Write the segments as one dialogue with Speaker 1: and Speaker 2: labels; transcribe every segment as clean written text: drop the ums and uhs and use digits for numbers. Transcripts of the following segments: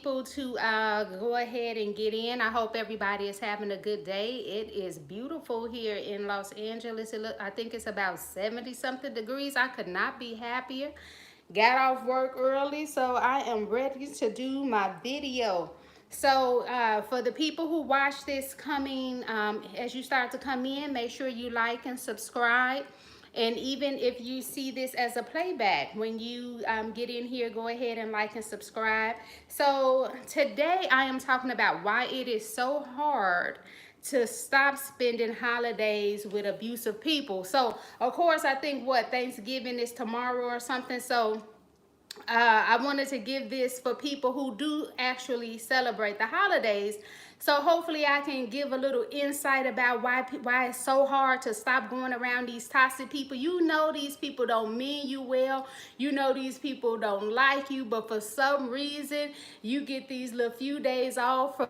Speaker 1: people to go ahead and get in. I hope everybody is having a good day. It is beautiful here in Los Angeles. I think it's about 70 something degrees. I could not be happier. Got off work early, so I am ready to do my video. So for the people who watch this coming, as you start to come in, make sure you like and subscribe. And even if you see this as a playback, when you get in here, go ahead and like and subscribe. So today I am talking about why it is so hard to stop spending holidays with abusive people. So of course, I think Thanksgiving is tomorrow or something. So I wanted to give this for people who do actually celebrate the holidays. So hopefully I can give a little insight about why it's so hard to stop going around these toxic people. You know these people don't mean you well. You know these people don't like you, but for some reason you get these little few days off from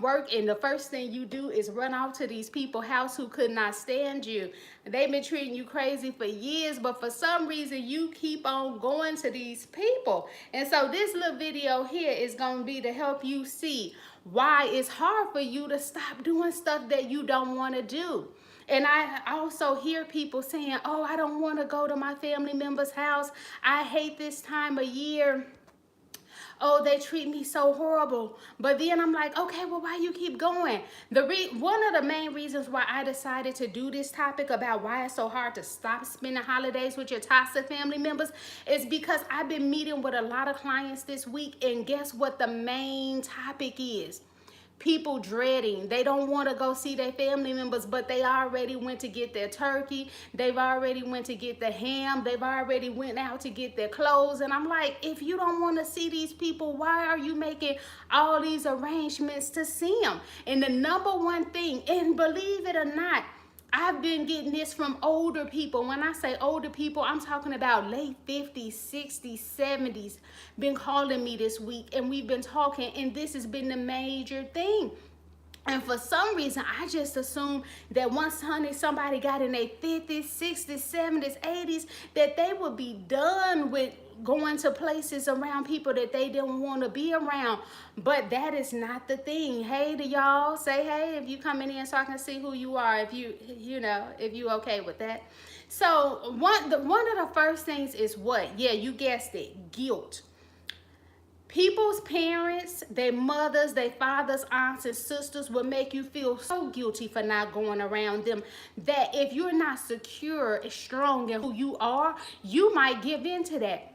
Speaker 1: work, and the first thing you do is run off to these people's house who could not stand you. They've been treating you crazy for years, but for some reason you keep on going to these people. And so this little video here is going to be to help you see why it's hard for you to stop doing stuff that you don't want to do. And I also hear people saying, oh, I don't want to go to my family member's house. I hate this time of year. Oh, they treat me so horrible. But then I'm like, okay, well, why you keep going? One of the main reasons why I decided to do this topic about why it's so hard to stop spending holidays with your toxic family members is because I've been meeting with a lot of clients this week, and guess what the main topic is? People dreading. They don't want to go see their family members, but they already went to get their turkey. They've already went to get the ham. They've already went out to get their clothes. And I'm like, if you don't want to see these people, why are you making all these arrangements to see them? And the number one thing, and believe it or not, I've been getting this from older people. When I say older people, I'm talking about late 50s, 60s, 70s. Been calling me this week, and we've been talking, and this has been the major thing. And for some reason, I just assumed that once, honey, somebody got in their 50s, 60s, 70s, 80s, that they would be done with going to places around people that they didn't want to be around. But that is not the thing. Hey to y'all, say hey if you coming in so I can see who you are, if if you okay with that. So one of the first things is what? Yeah, you guessed it, guilt. People's parents, their mothers, their fathers, aunts, and sisters will make you feel so guilty for not going around them that if you're not secure and strong in who you are, you might give in to that.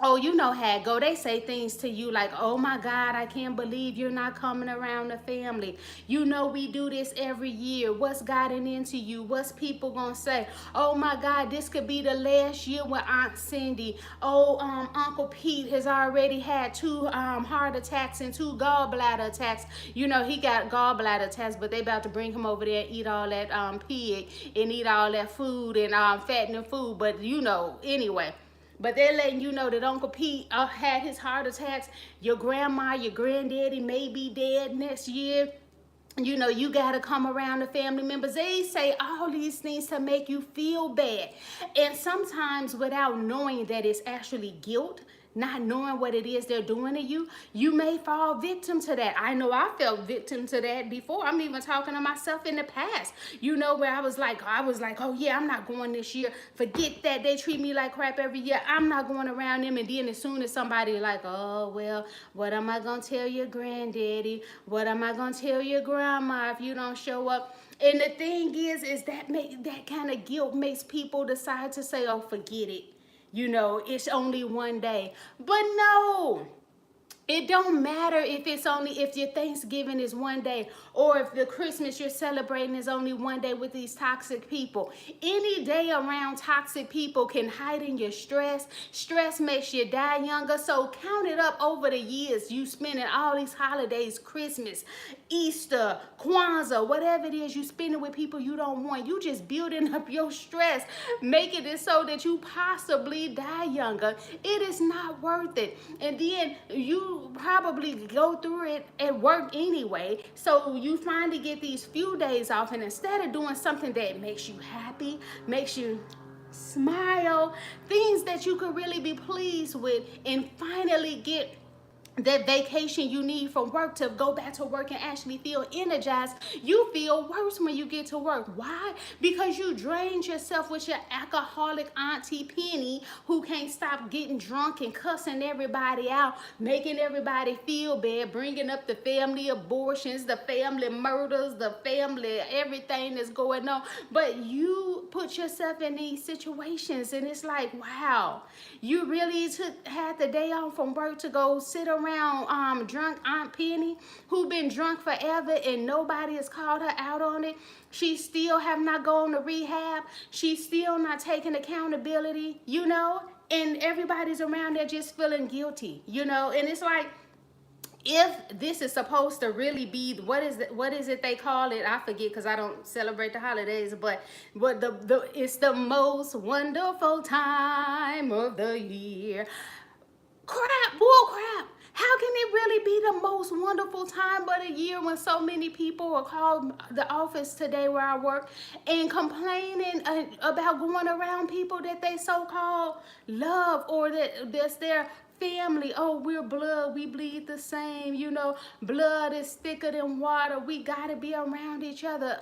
Speaker 1: Oh, you know how it go. They say things to you like, oh my God, I can't believe you're not coming around the family. You know we do this every year. What's gotten into you? What's people gonna say? Oh my God, this could be the last year with Aunt Cindy. Oh, Uncle Pete has already had 2 heart attacks and 2 gallbladder attacks. You know, he got gallbladder attacks, but they about to bring him over there and eat all that pig and eat all that food and fattening food. But you know, anyway. But they're letting you know that Uncle Pete had his heart attacks. Your grandma, your granddaddy may be dead next year. You know, you got to come around the family members. They say all these things to make you feel bad. And sometimes without knowing that it's actually guilt, not knowing what it is they're doing to you, you may fall victim to that. I know I felt victim to that before. I'm even talking to myself in the past, you know, where I was like, oh yeah, I'm not going this year. Forget that. They treat me like crap every year. I'm not going around them. And then as soon as somebody like, oh, well, what am I going to tell your granddaddy? What am I going to tell your grandma if you don't show up? And the thing is that kind of guilt makes people decide to say, oh, forget it. You know, it's only one day. But no, it don't matter if your Thanksgiving is one day, or if the Christmas you're celebrating is only one day with these toxic people. Any day around toxic people can heighten your stress. Stress makes you die younger. So count it up over the years you spending all these holidays, Christmas, Easter, Kwanzaa, whatever it is you spending with people you don't want. You just building up your stress, making it so that you possibly die younger. It is not worth it. And then you probably go through it at work anyway. So you finally get these few days off, and instead of doing something that makes you happy, makes you smile, things that you could really be pleased with, and finally get that vacation you need from work to go back to work and actually feel energized, you feel worse when you get to work. Why? Because you drained yourself with your alcoholic auntie Penny, who can't stop getting drunk and cussing everybody out, making everybody feel bad, bringing up the family abortions, the family murders, the family everything that's going on. But you put yourself in these situations, and it's like, wow, you really had the day off from work to go sit around drunk Aunt Penny, who been drunk forever and nobody has called her out on it. She still have not gone to rehab. She's still not taking accountability, you know, and everybody's around there just feeling guilty, you know. And it's like, if this is supposed to really be, what is it they call it? I forget, because I don't celebrate the holidays, but it's the most wonderful time of the year. Crap, bull crap. How can it really be the most wonderful time of the year when so many people are called the office today where I work and complaining about going around people that they so-called love, or that's their family? Oh, we're blood, we bleed the same, you know, blood is thicker than water, we gotta be around each other.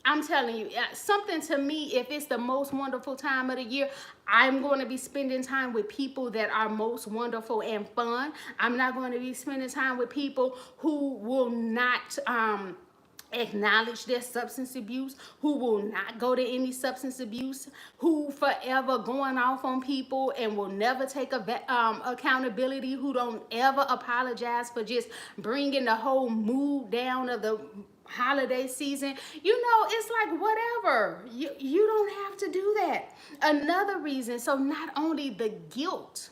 Speaker 1: I'm telling you, something to me, if it's the most wonderful time of the year, I'm going to be spending time with people that are most wonderful and fun. I'm not going to be spending time with people who will not acknowledge their substance abuse, who will not go to any substance abuse, who forever going off on people and will never take accountability, who don't ever apologize for just bringing the whole mood down of the holiday season. You know, it's like, whatever, you don't have to do that. Another reason, so not only the guilt,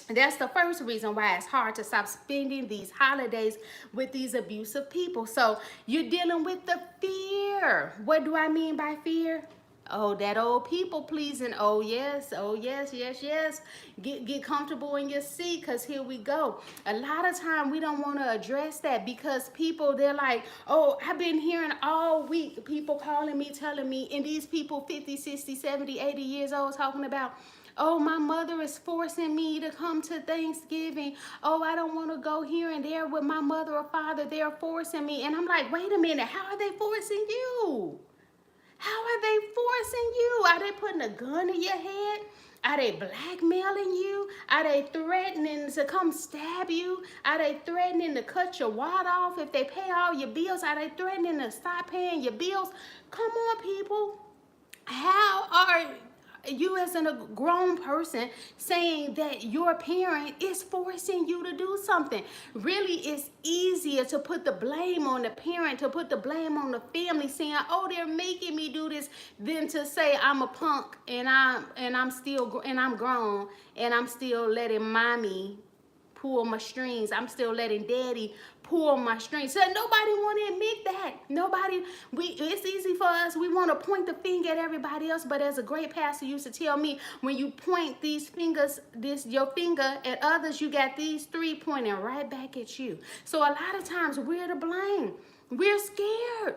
Speaker 1: that's the first reason why it's hard to stop spending these holidays with these abusive people. So you're dealing with the fear. What do I mean by fear? Oh, that old people pleasing. Oh yes, yes. Get comfortable in your seat, because here we go. A lot of time we don't want to address that, because people, they're like, oh, I've been hearing all week people calling me, telling me, and these people 50, 60, 70, 80 years old talking about, oh, my mother is forcing me to come to Thanksgiving. Oh, I don't want to go here and there with my mother or father. They're forcing me. And I'm like, wait a minute. How are they forcing you? How are they forcing you? Are they putting a gun in your head? Are they blackmailing you? Are they threatening to come stab you? Are they threatening to cut your water off if they pay all your bills? Are they threatening to stop paying your bills? Come on, people. How are you, as a grown person, saying that your parent is forcing you to do something? Really, it's easier to put the blame on the parent, to put the blame on the family, saying, oh, they're making me do this, than to say, I'm a punk and I'm grown and I'm still letting mommy pull my strings. I'm still letting daddy pull my strings. So nobody want to admit that. It's easy for us. We want to point the finger at everybody else. But as a great pastor used to tell me, when you point your finger at others, you got these three pointing right back at you. So a lot of times we're to blame. We're scared.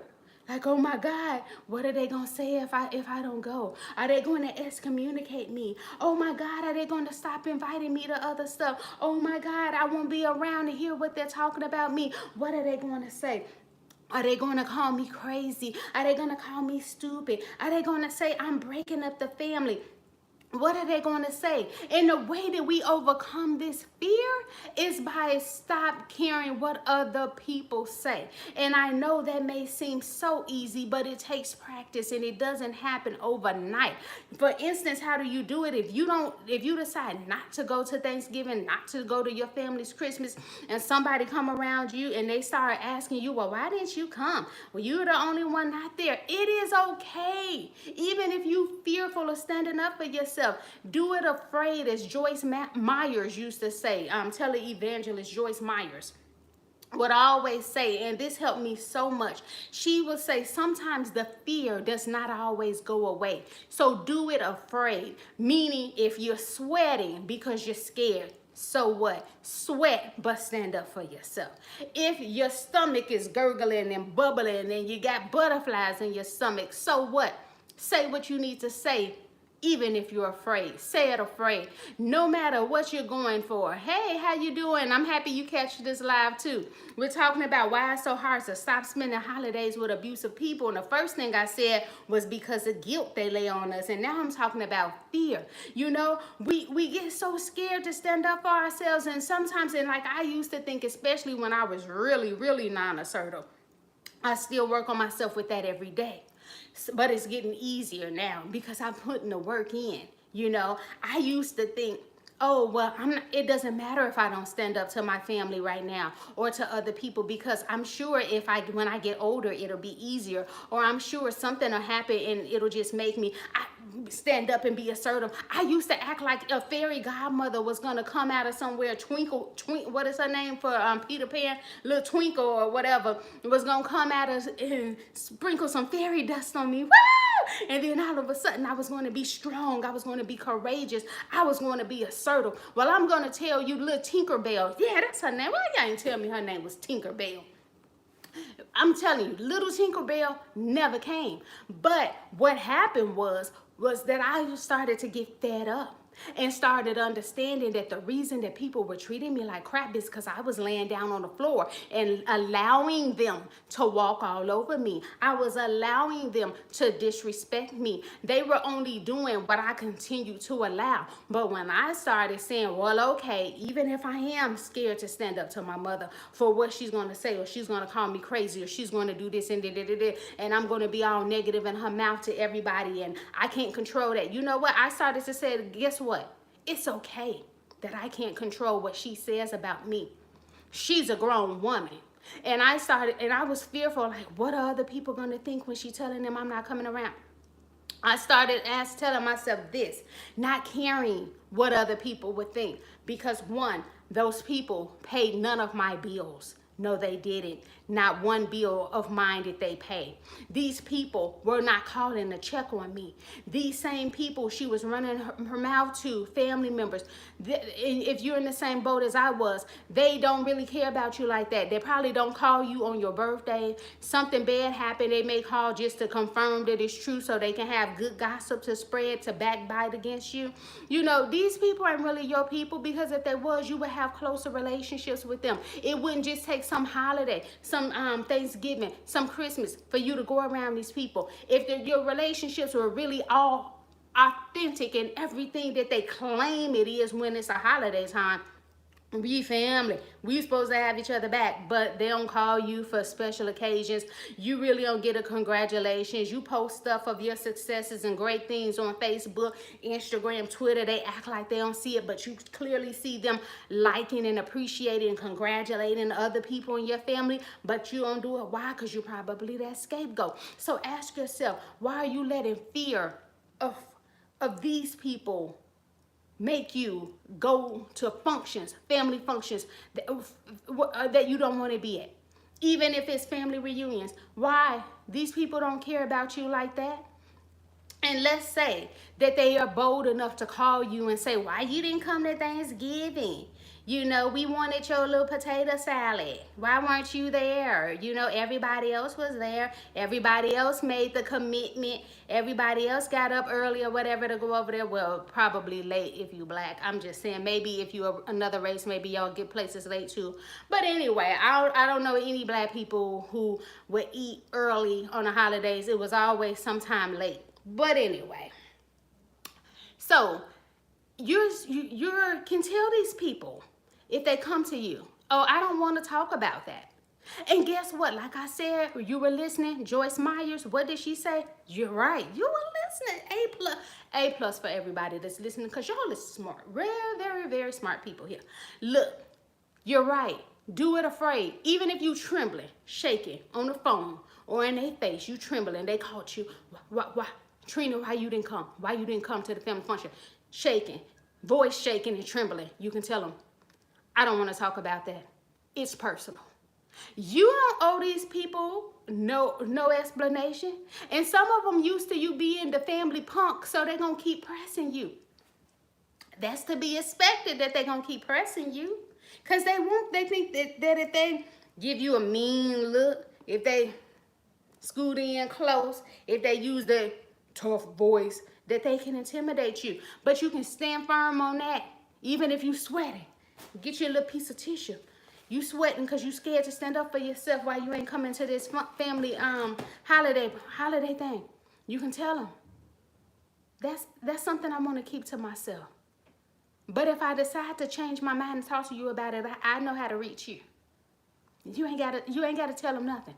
Speaker 1: Like, oh my God, what are they going to say if I don't go? Are they going to excommunicate me? Oh my God, are they going to stop inviting me to other stuff? Oh my God, I won't be around to hear what they're talking about me. What are they going to say? Are they going to call me crazy? Are they going to call me stupid? Are they going to say I'm breaking up the family? What are they going to say? And the way that we overcome this fear is by stop caring what other people say. And I know that may seem so easy, but it takes practice and it doesn't happen overnight. For instance, how do you do it? If you decide not to go to Thanksgiving, not to go to your family's Christmas, and somebody come around you and they start asking you, well, why didn't you come? Well, you're the only one not there. It is okay. Even if you fearful of standing up for yourself, do it afraid, as Joyce Myers used to say, televangelist Joyce Myers would always say, and this helped me so much. She would say, sometimes the fear does not always go away. So do it afraid. Meaning, if you're sweating because you're scared, so what? Sweat, but stand up for yourself. If your stomach is gurgling and bubbling and you got butterflies in your stomach, so what? Say what you need to say. Even if you're afraid, say it afraid. No matter what you're going for. Hey, how you doing? I'm happy you catch this live too. We're talking about why it's so hard to stop spending holidays with abusive people. And the first thing I said was because of guilt they lay on us. And now I'm talking about fear. You know, we get so scared to stand up for ourselves. And sometimes, and like I used to think, especially when I was really non-assertive, I still work on myself with that every day. But it's getting easier now because I'm putting the work in. You know, I used to think, oh, well, it doesn't matter if I don't stand up to my family right now or to other people, because I'm sure when I get older, it'll be easier, or I'm sure something will happen and it'll just make me stand up and be assertive. I used to act like a fairy godmother was gonna come out of somewhere, Twinkle, what is her name for Peter Pan? Little Twinkle or whatever, was gonna come out and sprinkle some fairy dust on me. Woo! And then all of a sudden I was going to be strong. I was going to be courageous. I was going to be assertive. Well, I'm going to tell you, little Tinkerbell. Yeah, that's her name. Why y'all didn't tell me her name was Tinkerbell? I'm telling you, little Tinkerbell never came. But what happened was that I started to get fed up and started understanding that the reason that people were treating me like crap is because I was laying down on the floor and allowing them to walk all over me. I was allowing them to disrespect me. They were only doing what I continued to allow. But when I started saying, well, okay, even if I am scared to stand up to my mother for what she's going to say, or she's going to call me crazy, or she's going to do this and I'm going to be all negative in her mouth to everybody, and I can't control that. You know what? I started to say, guess what? It's okay that I can't control what she says about me. She's a grown woman. And I was fearful, like, what are other people going to think when she's telling them I'm not coming around? I started telling myself this, not caring what other people would think. Because one, those people paid none of my bills. No, they didn't. Not one bill of mine did they pay. These people were not calling to check on me. These same people she was running her mouth to, family members, if you're in the same boat as I was, they don't really care about you like that. They probably don't call you on your birthday. Something bad happened, they may call just to confirm that it's true so they can have good gossip to spread, to backbite against you. You know, these people aren't really your people, because if they was, you would have closer relationships with them. It wouldn't just take some holiday, some Thanksgiving, some Christmas for you to go around these people. If your relationships were really all authentic and everything that they claim it is when it's a holiday time, we family, we supposed to have each other back, but they don't call you for special occasions. You really don't get a congratulations. You post stuff of your successes and great things on Facebook, Instagram, Twitter. They act like they don't see it, but you clearly see them liking and appreciating and congratulating other people in your family, but you don't do it. Why? Because you're probably that scapegoat. So ask yourself, why are you letting fear of these people make you go to functions, family functions that you don't want to be at? Even if it's family reunions, why? These people don't care about you like that. And let's say that they are bold enough to call you and say, why you didn't come to Thanksgiving? You know, we wanted your little potato salad. Why weren't you there? You know, everybody else was there. Everybody else made the commitment. Everybody else got up early or whatever to go over there. Well, probably late if you black. I'm just saying, maybe if you're another race, maybe y'all get places late too. But anyway, I don't know any black people who would eat early on the holidays. It was always sometime late. But anyway, so you can tell these people, if they come to you, oh, I don't want to talk about that. And guess what? Like I said, you were listening. Joyce Myers, what did she say? You're right. You were listening. A plus for everybody that's listening, because y'all is smart. Very, very smart people here. Look, you're right. Do it afraid. Even if you trembling, shaking on the phone or in their face, you trembling, they caught you. Why? Trina, why you didn't come? Why you didn't come to the family function? Shaking, voice shaking and trembling. You can tell them, I don't want to talk about that. It's personal. You don't owe these people no explanation. And some of them used to you being the family punk, so they're going to keep pressing you. That's to be expected, that they're going to keep pressing you. Because they think that if they give you a mean look, if they scoot in close, if they use their tough voice, that they can intimidate you. But you can stand firm on that, even if you sweating. Get you a little piece of tissue. You sweating because you scared to stand up for yourself while you ain't coming to this family holiday thing. You can tell them. That's something I want to keep to myself. But if I decide to change my mind and talk to you about it, I know how to reach you. You ain't gotta tell them nothing.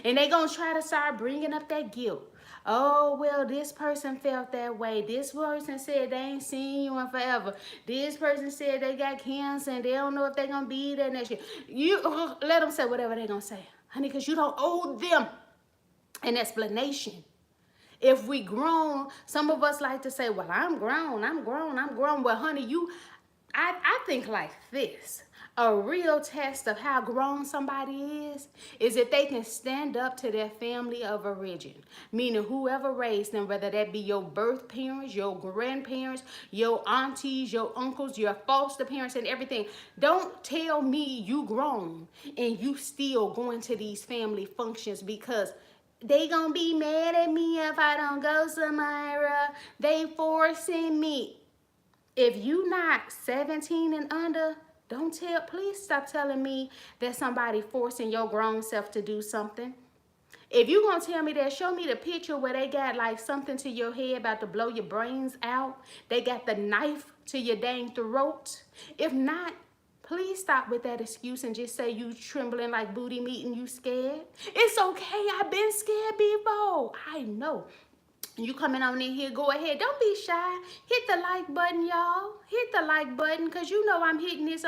Speaker 1: And they gonna try to start bringing up that guilt. Oh, well, this person felt that way. This person said they ain't seen you in forever. This person said they got cancer and they don't know if they're gonna be there next year. You let them say whatever they're gonna say, honey, because you don't owe them an explanation. If we grown, some of us like to say, well, I'm grown. Well, honey, I think like this. A real test of how grown somebody is if they can stand up to their family of origin, meaning whoever raised them, whether that be your birth parents, your grandparents, your aunties, your uncles, your foster parents, and everything. Don't tell me you grown and you still going to these family functions because they gonna be mad at me if I don't go, Samyra. They forcing me. If you not 17 and under, please stop telling me that somebody forcing your grown self to do something. If you gonna tell me that, show me the picture where they got like something to your head about to blow your brains out. They got the knife to your dang throat. If not, please stop with that excuse and just say you trembling like booty meat and you scared. It's okay, I've been scared before. I know. You coming on in here, go ahead. Don't be shy. Hit the like button, y'all. Hit the like button because you know I'm hitting this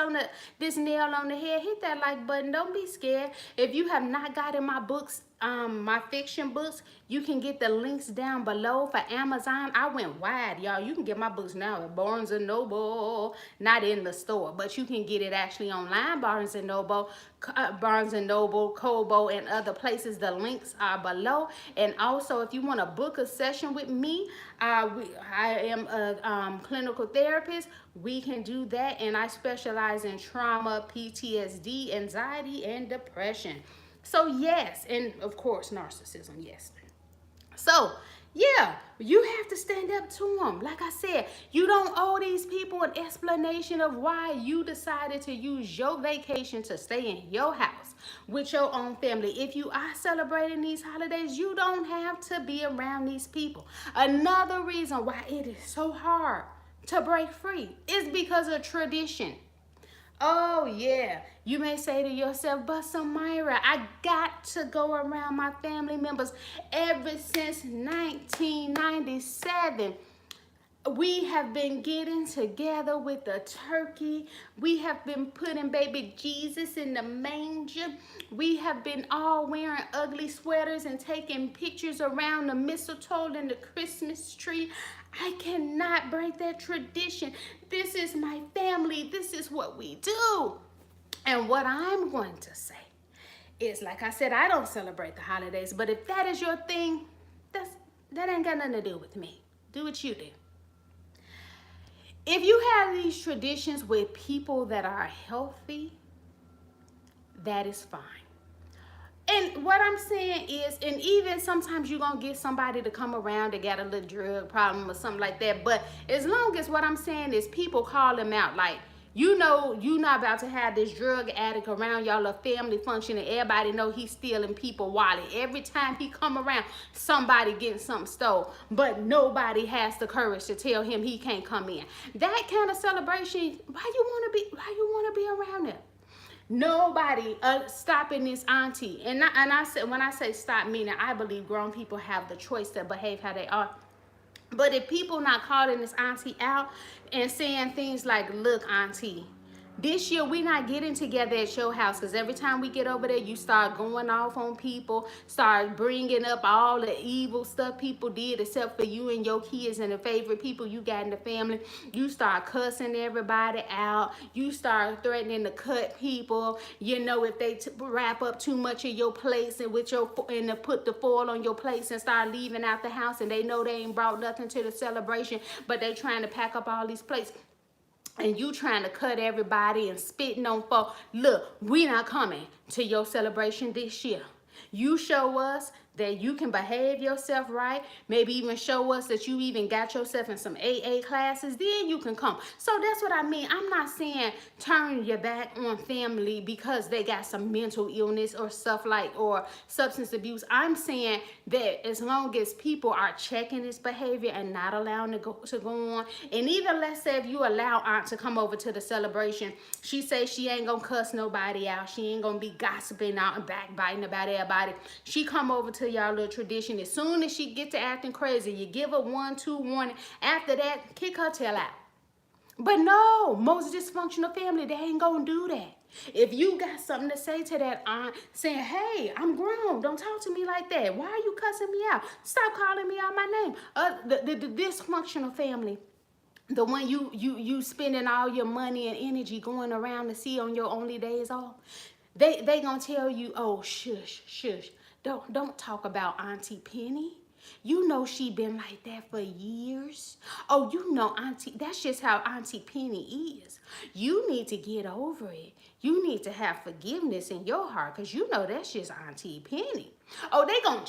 Speaker 1: nail on the head. Hit that like button. Don't be scared. If you have not gotten my books, my fiction books, you can get the links down below for Amazon. I went wide, y'all. You can get my books now at Barnes & Noble, not in the store, but you can get it actually online, Barnes & Noble, Kobo, and other places. The links are below. And also, if you want to book a session with me, I am a clinical therapist. We can do that, and I specialize in trauma, PTSD, anxiety, and depression. So yes, and of course narcissism, yes. So yeah, you have to stand up to them. Like I said, you don't owe these people an explanation of why you decided to use your vacation to stay in your house with your own family. If you are celebrating these holidays, you don't have to be around these people. Another reason why it is so hard to break free is because of tradition. Oh yeah, you may say to yourself, but Samyra, I got to go around my family members. Ever since 1997, we have been getting together with the turkey. We have been putting baby Jesus in the manger. We have been all wearing ugly sweaters and taking pictures around the mistletoe and the Christmas tree. I cannot break that tradition. This is my family. This is what we do. And what I'm going to say is, like I said, I don't celebrate the holidays, but if that is your thing, that ain't got nothing to do with me. Do what you do. If you have these traditions with people that are healthy, that is fine. And what I'm saying is, and even sometimes you're going to get somebody to come around that got a little drug problem or something like that. But as long as what I'm saying is people call them out, like, you know, you're not about to have this drug addict around y'all a family function and everybody know he's stealing people's wallet. Every time he come around, somebody getting something stole, but nobody has the courage to tell him he can't come in. That kind of celebration, why you want to be around it? Nobody stopping this auntie. And I said, when I say stop, meaning I believe grown people have the choice to behave how they are. But if people not calling this auntie out and saying things like, look, auntie, this year we not getting together at your house, because every time we get over there, you start going off on people, start bringing up all the evil stuff people did except for you and your kids and the favorite people you got in the family. You start cussing everybody out. You start threatening to cut people. You know, if they wrap up too much of your plates and put the foil on your plates and start leaving out the house, and they know they ain't brought nothing to the celebration, but they trying to pack up all these plates. And you trying to cut everybody and spitting on folks. Look, we not coming to your celebration this year. You show us that you can behave yourself right, maybe even show us that you even got yourself in some AA classes, then you can come. So that's what I mean. I'm not saying turn your back on family because they got some mental illness or stuff like, or substance abuse. I'm saying that as long as people are checking this behavior and not allowing it to go on, and even let's say if you allow aunt to come over to the celebration, she says she ain't gonna cuss nobody out, she ain't gonna be gossiping out and backbiting about everybody. She come over to y'all little tradition. As soon as she get to acting crazy, you give her 1-2 warning. After that, kick her tail out. But no, most dysfunctional family, they ain't gonna do that. If you got something to say to that aunt, saying, hey, I'm grown, don't talk to me like that. Why are you cussing me out? Stop calling me out my name. The dysfunctional family, the one you spending all your money and energy going around to see on your only days off, they gonna tell you, oh, shush, shush. Don't talk about Auntie Penny. You know she been like that for years. Oh, you know Auntie, that's just how Auntie Penny is. You need to get over it. You need to have forgiveness in your heart because you know that's just Auntie Penny. Oh, they gonna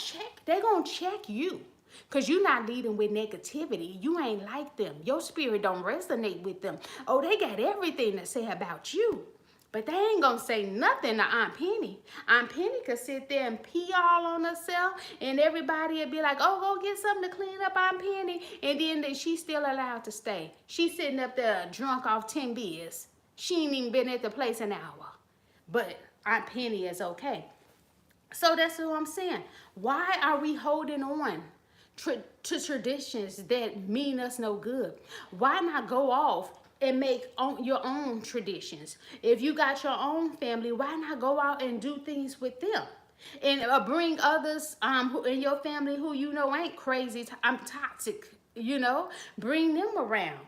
Speaker 1: check you. Because you're not leading with negativity. You ain't like them. Your spirit don't resonate with them. Oh, they got everything to say about you. But they ain't gonna say nothing to Aunt Penny. Aunt Penny could sit there and pee all on herself, and everybody would be like, oh, go get something to clean up Aunt Penny. And then she's still allowed to stay. She's sitting up there drunk off 10 beers. She ain't even been at the place an hour. But Aunt Penny is okay. So that's what I'm saying. Why are we holding on to traditions that mean us no good? Why not go off and make your own traditions? If you got your own family, why not go out and do things with them? And bring others who in your family who you know ain't crazy, toxic, bring them around.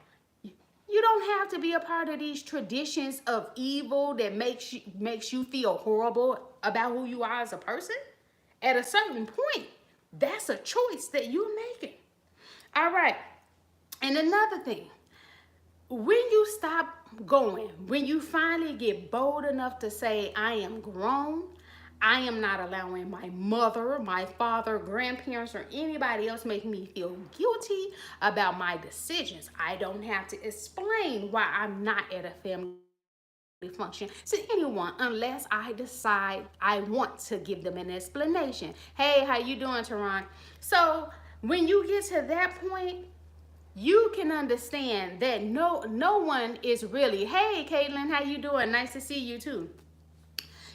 Speaker 1: You don't have to be a part of these traditions of evil that makes you feel horrible about who you are as a person. At a certain point, that's a choice that you're making. All right. And another thing, when you stop going, when you finally get bold enough to say, I am grown, I am not allowing my mother, my father, grandparents, or anybody else make me feel guilty about my decisions. I don't have to explain why I'm not at a family function to anyone unless I decide I want to give them an explanation. Hey, how you doing, Teron? So when you get to that point, you can understand that no one is really, hey, Caitlin, how you doing? Nice to see you too.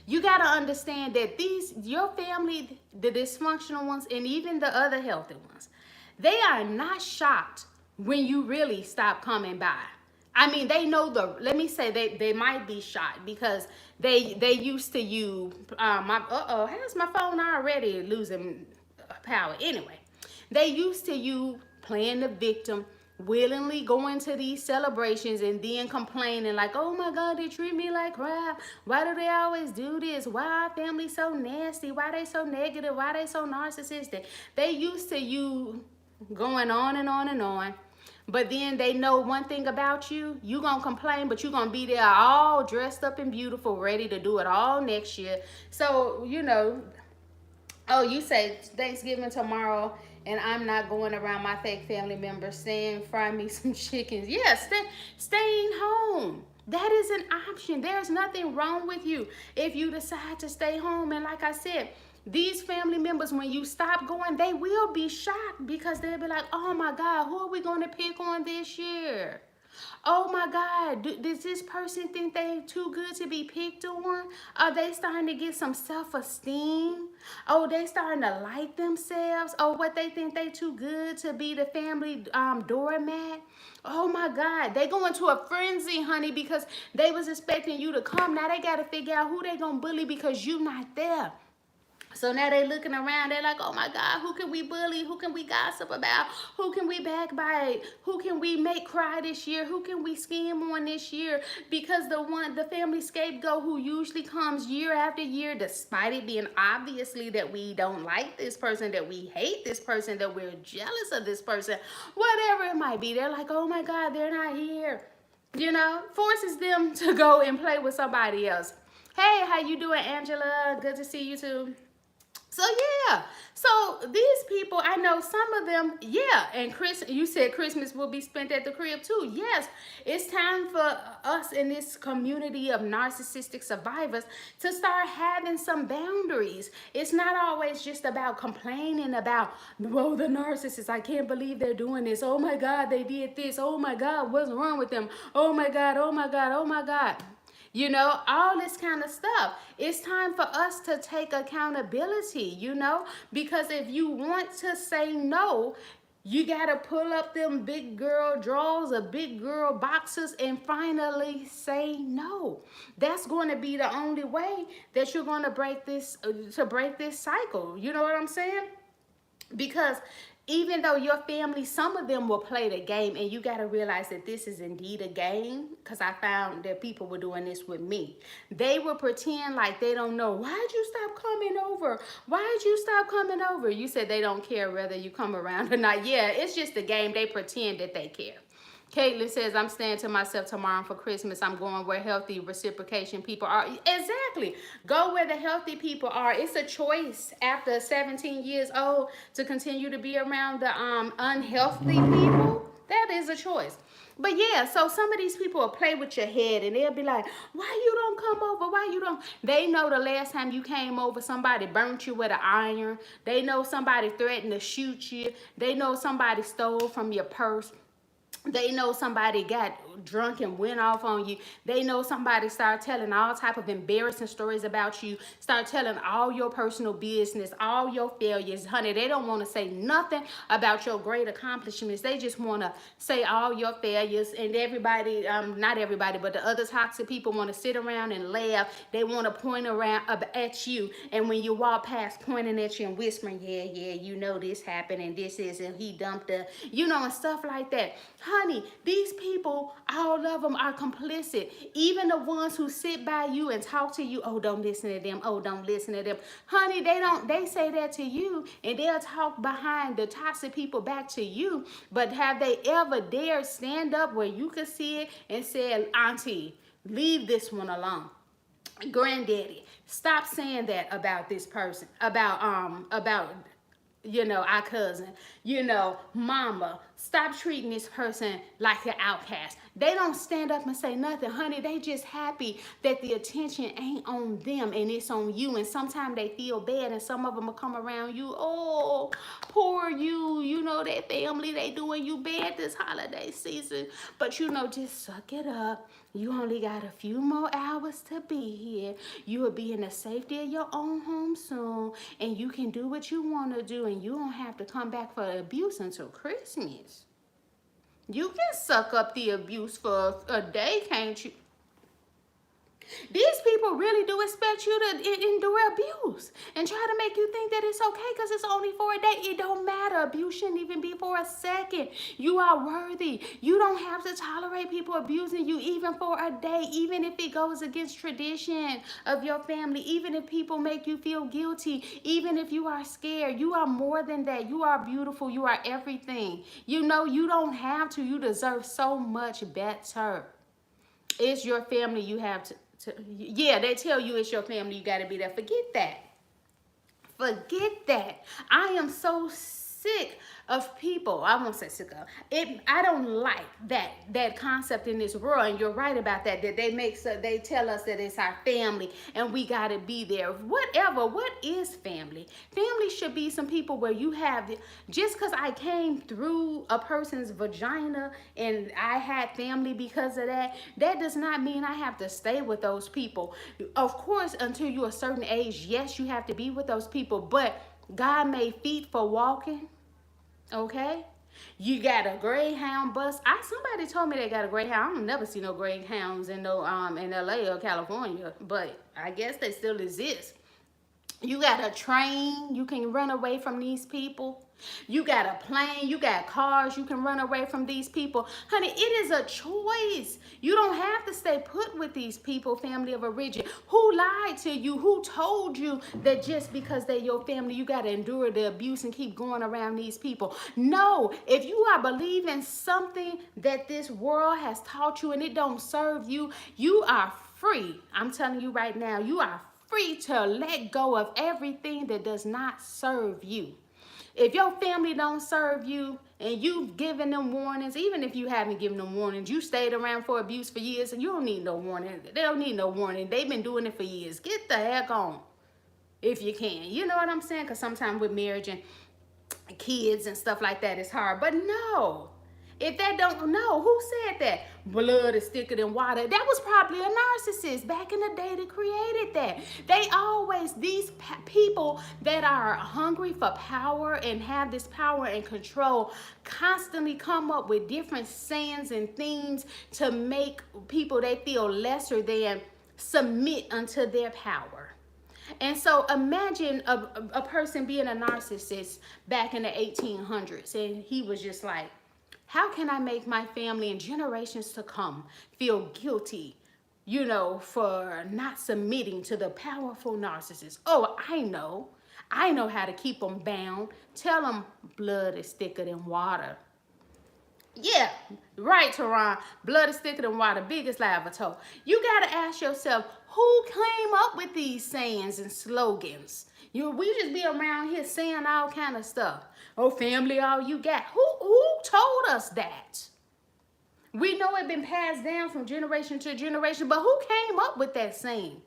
Speaker 1: You got to understand that your family, the dysfunctional ones, and even the other healthy ones, they are not shocked when you really stop coming by. I mean, they know let me say they might be shocked because they used to you, how's my phone already losing power? Anyway, they used to you playing the victim, willingly going to these celebrations and then complaining like, oh my God, they treat me like crap. Why do they always do this? Why are family so nasty? Why they so negative? Why they so narcissistic? They used to you going on and on and on. But then they know one thing about you. You gonna complain, but you gonna be there all dressed up and beautiful, ready to do it all next year. So, oh, you say Thanksgiving tomorrow and I'm not going around my fake family members saying, fry me some chickens. Yeah, staying home. That is an option. There's nothing wrong with you if you decide to stay home. And like I said, these family members, when you stop going, they will be shocked because they'll be like, oh my God, who are we going to pick on this year? Oh my God, does this person think they too good to be picked on? Are they starting to get some self-esteem? Oh, they starting to like themselves? Oh, what they think they too good to be the family doormat? Oh my God, they go into a frenzy, honey, because they was expecting you to come. Now they got to figure out who they gonna bully because you not there. So now they looking around, they're like, oh my God, who can we bully? Who can we gossip about? Who can we backbite? Who can we make cry this year? Who can we scheme on this year? Because the family scapegoat who usually comes year after year, despite it being obviously that we don't like this person, that we hate this person, that we're jealous of this person, whatever it might be, they're like, oh my God, they're not here. Forces them to go and play with somebody else. Hey, how you doing, Angela? Good to see you too. So yeah, so these people, I know some of them, yeah, and you said Christmas will be spent at the crib too. Yes, it's time for us in this community of narcissistic survivors to start having some boundaries. It's not always just about complaining about, whoa, the narcissist, I can't believe they're doing this. Oh my God, they did this. Oh my God, what's wrong with them? Oh my God, oh my God, oh my God. You know, all this kind of stuff. It's time for us to take accountability, you know, because if you want to say no, you got to pull up them big girl drawers or big girl boxes and finally say no. That's going to be the only way that you're going to break this cycle. You know what I'm saying? Because even though your family, some of them will play the game, and you got to realize that this is indeed a game, because I found that people were doing this with me. They will pretend like they don't know. Why'd you stop coming over? Why'd you stop coming over? You said they don't care whether you come around or not. Yeah, it's just a game. They pretend that they care. Caitlin says, I'm staying to myself tomorrow for Christmas. I'm going where healthy reciprocation people are. Exactly. Go where the healthy people are. It's a choice after 17 years old to continue to be around the unhealthy people. That is a choice. But yeah, so some of these people will play with your head and they'll be like, why you don't come over? Why you don't? They know the last time you came over, somebody burnt you with an iron. They know somebody threatened to shoot you. They know somebody stole from your purse. They know somebody got drunk and went off on you. They know somebody started telling all type of embarrassing stories about you. Start telling all your personal business, all your failures. Honey, they don't want to say nothing about your great accomplishments. They just want to say all your failures. And everybody, not everybody, but the other toxic people want to sit around and laugh. They want to point around at you. And when you walk past, pointing at you and whispering, yeah, you know this happened and this is, and he dumped her, you know, and stuff like that. Honey, these people, all of them are complicit. Even the ones who sit by you and talk to you, oh, don't listen to them. Oh, don't listen to them. Honey, they say that to you, and they'll talk behind the toxic people back to you. But have they ever dared stand up where you could see it and say, Auntie, leave this one alone? Granddaddy, stop saying that about this person, about you know, our cousin, you know, mama, stop treating this person like an outcast. They don't stand up and say nothing, honey. They just happy that the attention ain't on them and it's on you. And sometimes they feel bad, and some of them will come around you, oh, poor you, you know, that family, they doing you bad this holiday season. But you know, just suck it up. You only got a few more hours to be here. You will be in the safety of your own home soon, and you can do what you want to do, and you don't have to come back for abuse until Christmas. You can suck up the abuse for a day, can't you? These people really do expect you to endure abuse and try to make you think that it's okay because it's only for a day. It don't matter. Abuse shouldn't even be for a second. You are worthy. You don't have to tolerate people abusing you even for a day, even if it goes against tradition of your family, even if people make you feel guilty, even if you are scared. You are more than that. You are beautiful. You are everything. You know, you don't have to. You deserve so much better. It's your family. You have to yeah, they tell you it's your family, you got to be there. Forget that. Forget that. I am so sick of people. I won't say sick of it. I don't like that concept in this world. And you're right about that. That they tell us that it's our family and we gotta be there. Whatever. What is family? Family should be some people where you have, just because I came through a person's vagina and I had family because of that, that does not mean I have to stay with those people. Of course, until you're a certain age, yes, you have to be with those people, but God made feet for walking. Okay, you got a greyhound bus. Somebody told me they got a greyhound. I don't never see no greyhounds in in LA or California, but I guess they still exist. You got a train, you can run away from these people. You got a plane, you got cars, you can run away from these people. Honey, it is a choice. You don't have to stay put with these people, family of origin. Who lied to you? Who told you that just because they're your family, you got to endure the abuse and keep going around these people? No, if you are believing something that this world has taught you and it don't serve you, you are free. I'm telling you right now, you are free to let go of everything that does not serve you. If your family don't serve you and you've given them warnings, even if you haven't given them warnings, you stayed around for abuse for years and you don't need no warning. They don't need no warning. They've been doing it for years. Get the heck on if you can. You know what I'm saying? Because sometimes with marriage and kids and stuff like that, it's hard. But no. If they don't know, who said that? Blood is thicker than water. That was probably a narcissist back in the day that created that. They always, these people that are hungry for power and have this power and control constantly come up with different sayings and themes to make people they feel lesser than submit unto their power. And so imagine a person being a narcissist back in the 1800s, and he was just like, how can I make my family and generations to come feel guilty, you know, for not submitting to the powerful narcissist? Oh, I know how to keep them bound. Tell them blood is thicker than water. Yeah, right, Teron. Blood is thicker than water. Biggest lie ever told. You got to ask yourself, who came up with these sayings and slogans? We just be around here saying all kind of stuff. Oh, family, all you got. Who told us that? We know it been passed down from generation to generation, but who came up with that saying?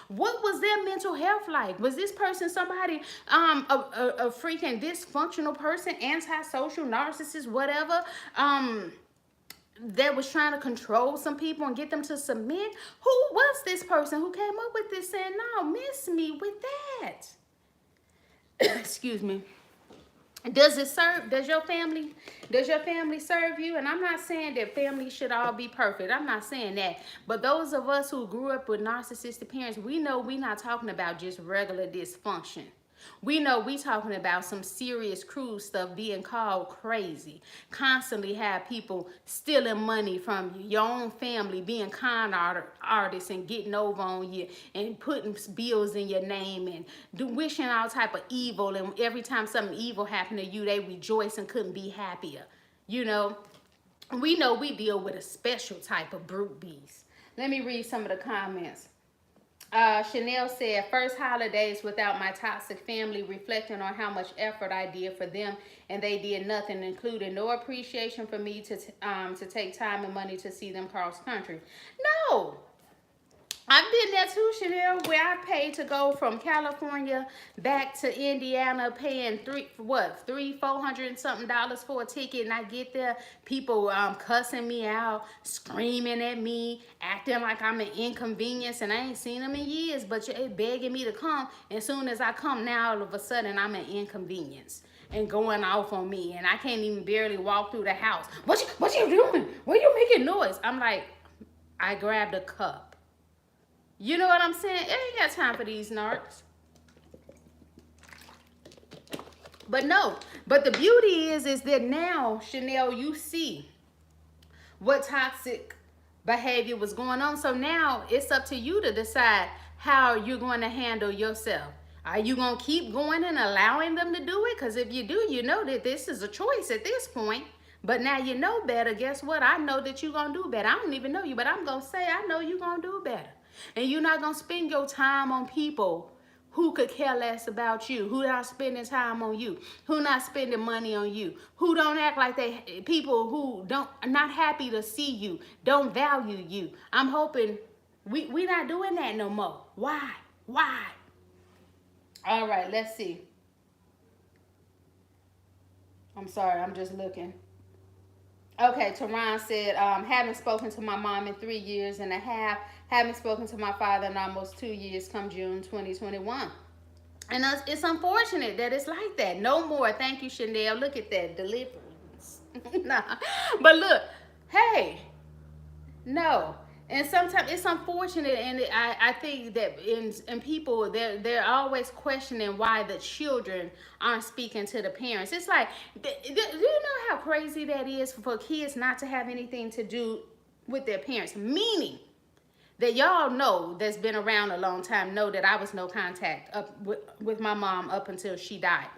Speaker 1: What was their mental health like? Was this person somebody, a freaking dysfunctional person, antisocial, narcissist, whatever, that was trying to control some people and get them to submit? Who was this person who came up with this saying, no, miss me with that? Excuse me. Does your family serve you? And I'm not saying that family should all be perfect. I'm not saying that. But those of us who grew up with narcissistic parents, we know we're not talking about just regular dysfunction. We know we talking about some serious crude stuff, being called crazy. Constantly have people stealing money from you, your own family, being con artists and getting over on you and putting bills in your name and wishing all type of evil. And every time something evil happened to you, they rejoice and couldn't be happier. You know we deal with a special type of brute beast. Let me read some of the comments. Chanel said, first holidays without my toxic family, reflecting on how much effort I did for them, and they did nothing, including no appreciation for me to take time and money to see them cross country. No, I've been there too, Chanel, where I paid to go from California back to Indiana, paying $400 and something for a ticket, and I get there, people cussing me out, screaming at me, acting like I'm an inconvenience, and I ain't seen them in years, but you're begging me to come. And as soon as I come, now all of a sudden I'm an inconvenience and going off on me, and I can't even barely walk through the house. What you doing? Why you making noise? I'm like, I grabbed a cup. You know what I'm saying? I ain't got time for these narcs. But no, but the beauty is that now, Chanel, you see what toxic behavior was going on. So now it's up to you to decide how you're going to handle yourself. Are you going to keep going and allowing them to do it? Because if you do, you know that this is a choice at this point. But now you know better. Guess what? I know that you're going to do better. I don't even know you, but I'm going to say I know you're going to do better. And you're not going to spend your time on people who could care less about you, who not spending time on you, who not spending money on you, who don't act like they, people who are not happy to see you, don't value you. I'm hoping we not doing that no more. Why? All right, let's see. I'm sorry, I'm just looking. Okay, Teron said, haven't spoken to my mom in 3 years and a half. Haven't spoken to my father in almost 2 years come June 2021. And it's unfortunate that it's like that. No more. Thank you, Chanel. Look at that. Deliverance. Nah. But look, hey, no. And sometimes it's unfortunate, and I think that in people, they're always questioning why the children aren't speaking to the parents. It's like, do you know how crazy that is for kids not to have anything to do with their parents? Meaning that y'all know, that's been around a long time, know that I was no contact with my mom up until she died.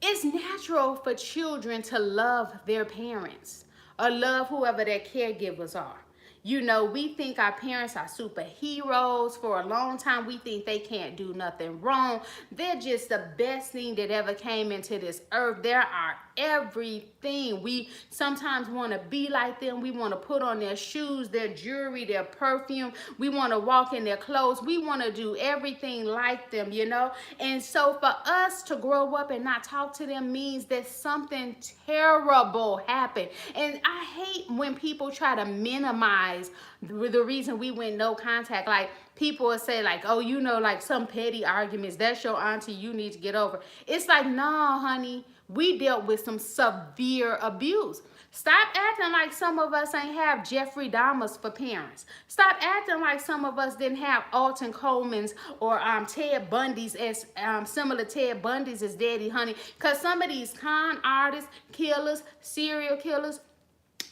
Speaker 1: It's natural for children to love their parents or love whoever their caregivers are. You know, we think our parents are superheroes. For a long time, we think they can't do nothing wrong. They're just the best thing that ever came into this earth. There are everything. We sometimes want to be like them. We want to put on their shoes, their jewelry, their perfume. We want to walk in their clothes. We want to do everything like them, you know. And so for us to grow up and not talk to them means that something terrible happened. And I hate when people try to minimize the reason we went no contact. Like, people will say, like, oh, you know, like some petty arguments, that's your auntie, you need to get over. It's like, nah, honey, we dealt with some severe abuse. Stop acting like some of us ain't have Jeffrey Dahmers for parents. Stop acting like some of us didn't have Alton Coleman's or Ted Bundy's as similar Ted Bundy's as daddy, honey. Because some of these con artists, killers, serial killers,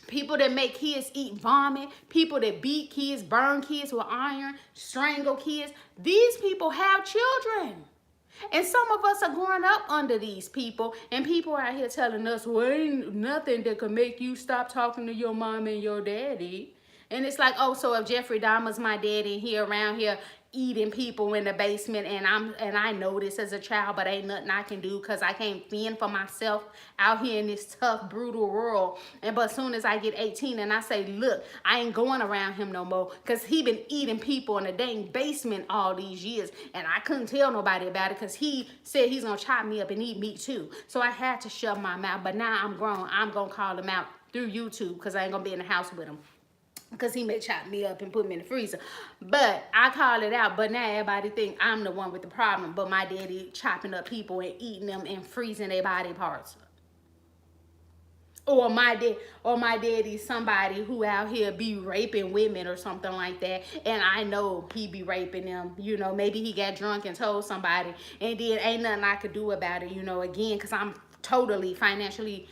Speaker 1: people that make kids eat vomit, people that beat kids, burn kids with iron, strangle kids, these people have children. And some of us are growing up under these people, and people out here telling us, well, ain't nothing that could make you stop talking to your mom and your daddy. And it's like, oh, so if Jeffrey Dahmer's my daddy and he around here eating people in the basement, and I know this as a child, but ain't nothing I can do because I can't fend for myself out here in this tough, brutal world. And but as soon as I get 18 and I say, look, I ain't going around him no more because he been eating people in the dang basement all these years, and I couldn't tell nobody about it because he said he's gonna chop me up and eat me too. So I had to shut my mouth. But now I'm grown, I'm gonna call him out through YouTube because I ain't gonna be in the house with him, because he may chop me up and put me in the freezer. But I call it out. But now everybody think I'm the one with the problem, but my daddy chopping up people and eating them and freezing their body parts. Or my daddy's somebody who out here be raping women or something like that, and I know he be raping them. You know, maybe he got drunk and told somebody, and then ain't nothing I could do about it, you know, again, because I'm totally financially,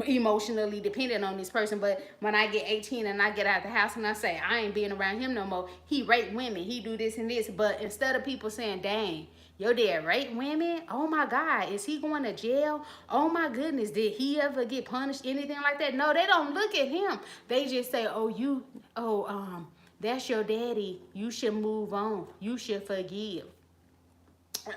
Speaker 1: emotionally dependent on this person. But when I get 18 and I get out of the house and I say, I ain't being around him no more, he rape women, he do this and this. But instead of people saying, dang, your dad rape women? Oh my God, is he going to jail? Oh my goodness, did he ever get punished? Anything like that? No, they don't look at him. They just say, that's your daddy. You should move on. You should forgive.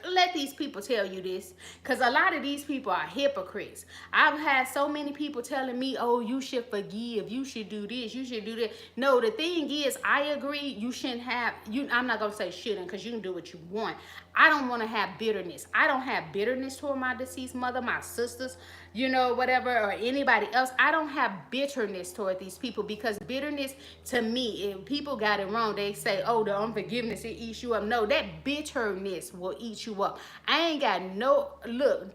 Speaker 1: Let these people tell you this, because a lot of these people are hypocrites. I've had so many people telling me, oh, you should forgive, you should do this, you should do that. No, the thing is, I agree, you shouldn't have, I'm not going to say shouldn't, because you can do what you want. I don't want to have bitterness. I don't have bitterness toward my deceased mother, my sisters, you know, whatever, or anybody else. I don't have bitterness toward these people, because bitterness, to me, if people got it wrong, they say, oh, the unforgiveness, it eats you up. No, that bitterness will eat you up. I ain't got no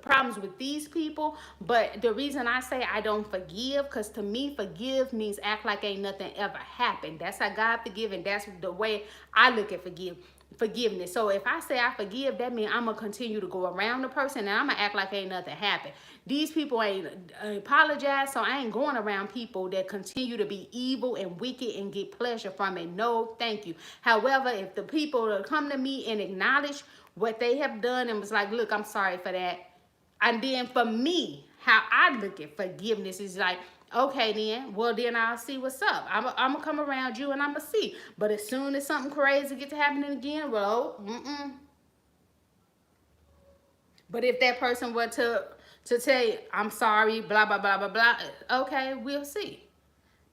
Speaker 1: problems with these people, but the reason I say I don't forgive, because to me, forgive means act like ain't nothing ever happened. That's how God forgive, and that's the way I look at forgiveness. So if I say I forgive, that means I'm gonna continue to go around the person and I'm gonna act like ain't nothing happened. These people ain't apologize, so I ain't going around people that continue to be evil and wicked and get pleasure from it. No, thank you. However, if the people that come to me and acknowledge what they have done and was like, look, I'm sorry for that. And then for me, how I look at forgiveness is like, okay then, well then I'll see what's up. I'm gonna come around you and I'm gonna see. But as soon as something crazy gets to happening again, well, But if that person were to tell you, I'm sorry, blah, blah, blah, blah, blah, okay, we'll see.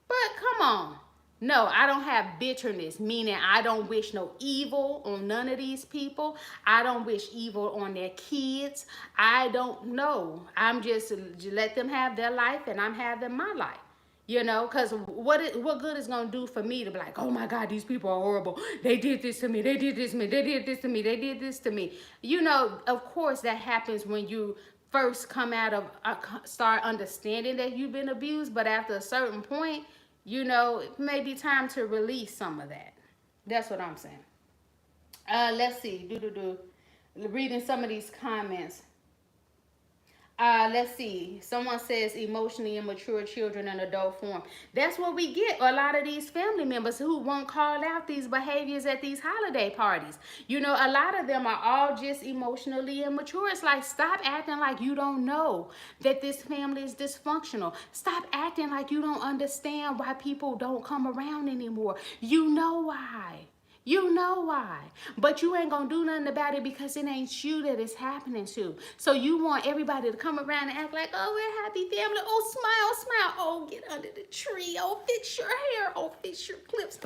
Speaker 1: But come on. No, I don't have bitterness, meaning I don't wish no evil on none of these people. I don't wish evil on their kids. I don't know. I'm just let them have their life and I'm having my life. You know, because what good is going to do for me to be like, oh my God, these people are horrible. They did this to me. They did this to me. They did this to me. They did this to me. You know, of course that happens when you first come out of, start understanding that you've been abused. But after a certain point, you know, it may be time to release some of that. That's what I'm saying. Let's see. Reading some of these comments. Let's see. Someone says emotionally immature children in adult form. That's what we get. A lot of these family members who won't call out these behaviors at these holiday parties. You know, a lot of them are all just emotionally immature. It's like, stop acting like you don't know that this family is dysfunctional. Stop acting like you don't understand why people don't come around anymore. You know why. You know why. But you ain't gonna do nothing about it because it ain't you that it's happening to. So you want everybody to come around and act like, oh, we're happy family. Oh, smile, smile. Oh, get under the tree. Oh, fix your hair. Oh, fix your clips.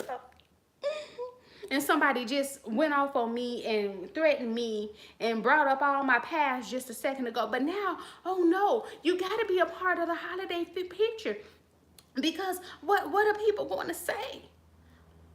Speaker 1: And somebody just went off on me and threatened me and brought up all my past just a second ago. But now, oh no, you gotta be a part of the holiday picture. Because what are people going to say?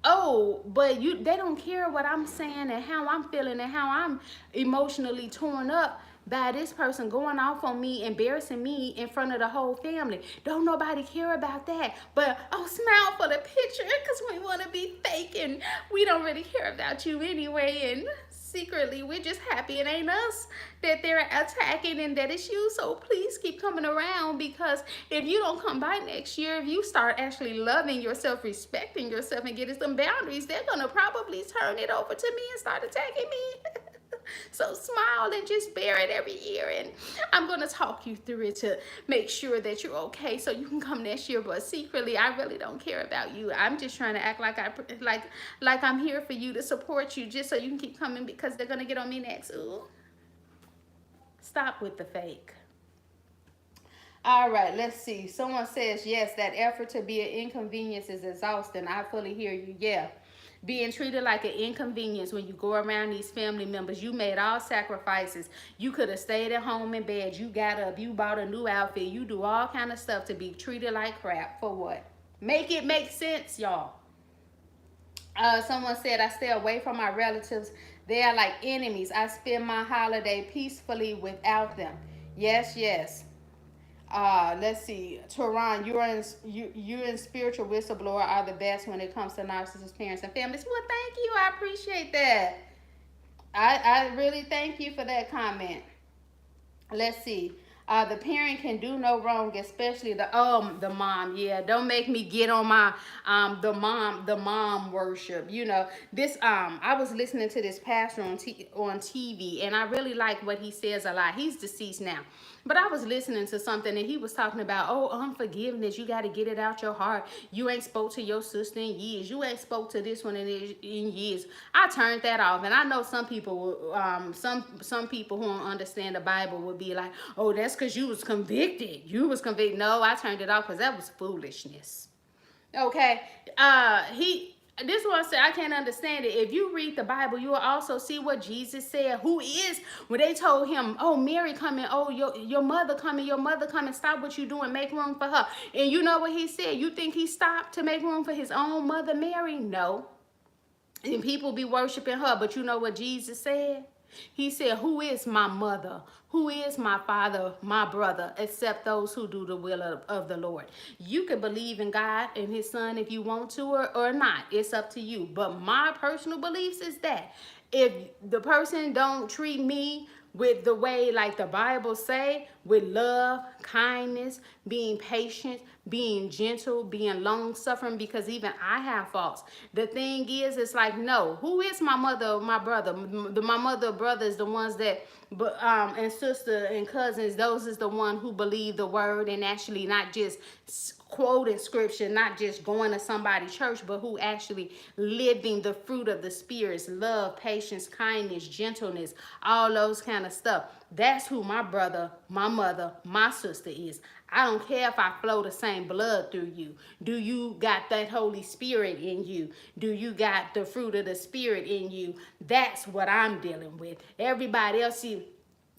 Speaker 1: Oh, but they don't care what I'm saying and how I'm feeling and how I'm emotionally torn up by this person going off on me, embarrassing me in front of the whole family. Don't nobody care about that. But oh, smile for the picture because we want to be fake and we don't really care about you anyway. And secretly, we're just happy it ain't us that they're attacking and that it's you. So please keep coming around, because if you don't come by next year, if you start actually loving yourself, respecting yourself, and getting some boundaries, they're gonna probably turn it over to me and start attacking me. So smile and just bear it every year, and I'm gonna talk you through it to make sure that you're okay so you can come next year. But secretly, I really don't care about you. I'm just trying to act like I'm here for you, to support you, just so you can keep coming, because they're gonna get on me next. Ooh. Stop with the fake. All right, let's see. Someone says, yes, that effort to be an inconvenience is exhausting. I fully hear you. Yeah. Being treated like an inconvenience when you go around these family members. You made all sacrifices. You could have stayed at home in bed. You got up. You bought a new outfit. You do all kind of stuff to be treated like crap. For what? Make it make sense, y'all. Someone said, I stay away from my relatives. They are like enemies. I spend my holiday peacefully without them. Yes, yes. Let's see. Tehran, you and spiritual whistleblower are the best when it comes to narcissist parents and families. Well, thank you. I appreciate that. I really thank you for that comment. Let's see. The parent can do no wrong, especially the mom. Yeah, don't make me get on my the mom worship. You know, this I was listening to this pastor on TV, and I really like what he says a lot. He's deceased now. But I was listening to something and he was talking about, oh, unforgiveness. You got to get it out your heart. You ain't spoke to your sister in years. You ain't spoke to this one in years. I turned that off. And I know some people, some people who don't understand the Bible would be like, oh, that's because you was convicted. You was convicted. No, I turned it off because that was foolishness. Okay. This one said, I can't understand it. If you read the Bible, you will also see what Jesus said. Who is, when they told him, oh, Mary coming, oh, your mother coming, stop what you doing, make room for her. And you know what he said? You think he stopped to make room for his own mother, Mary? No. And people be worshiping her, but you know what Jesus said? He said, who is my mother? Who is my father, my brother, except those who do the will of the Lord? You can believe in God and his son if you want to or not. It's up to you. But my personal beliefs is that if the person don't treat me with the way like the Bible say, with love, kindness, being patient, being gentle, being long-suffering, because even I have faults. The thing is, it's like, no, who is my mother or my brother? My mother or brother is the ones that, and sister and cousins, those is the one who believe the word and actually not just quoting scripture, not just going to somebody's church, but who actually living the fruit of the spirits, love, patience, kindness, gentleness, all those kind of stuff. That's who my brother, my mother, my sister is. I don't care if I flow the same blood through you. Do you got that Holy Spirit in you? Do you got the fruit of the Spirit in you? That's what I'm dealing with. Everybody else, see,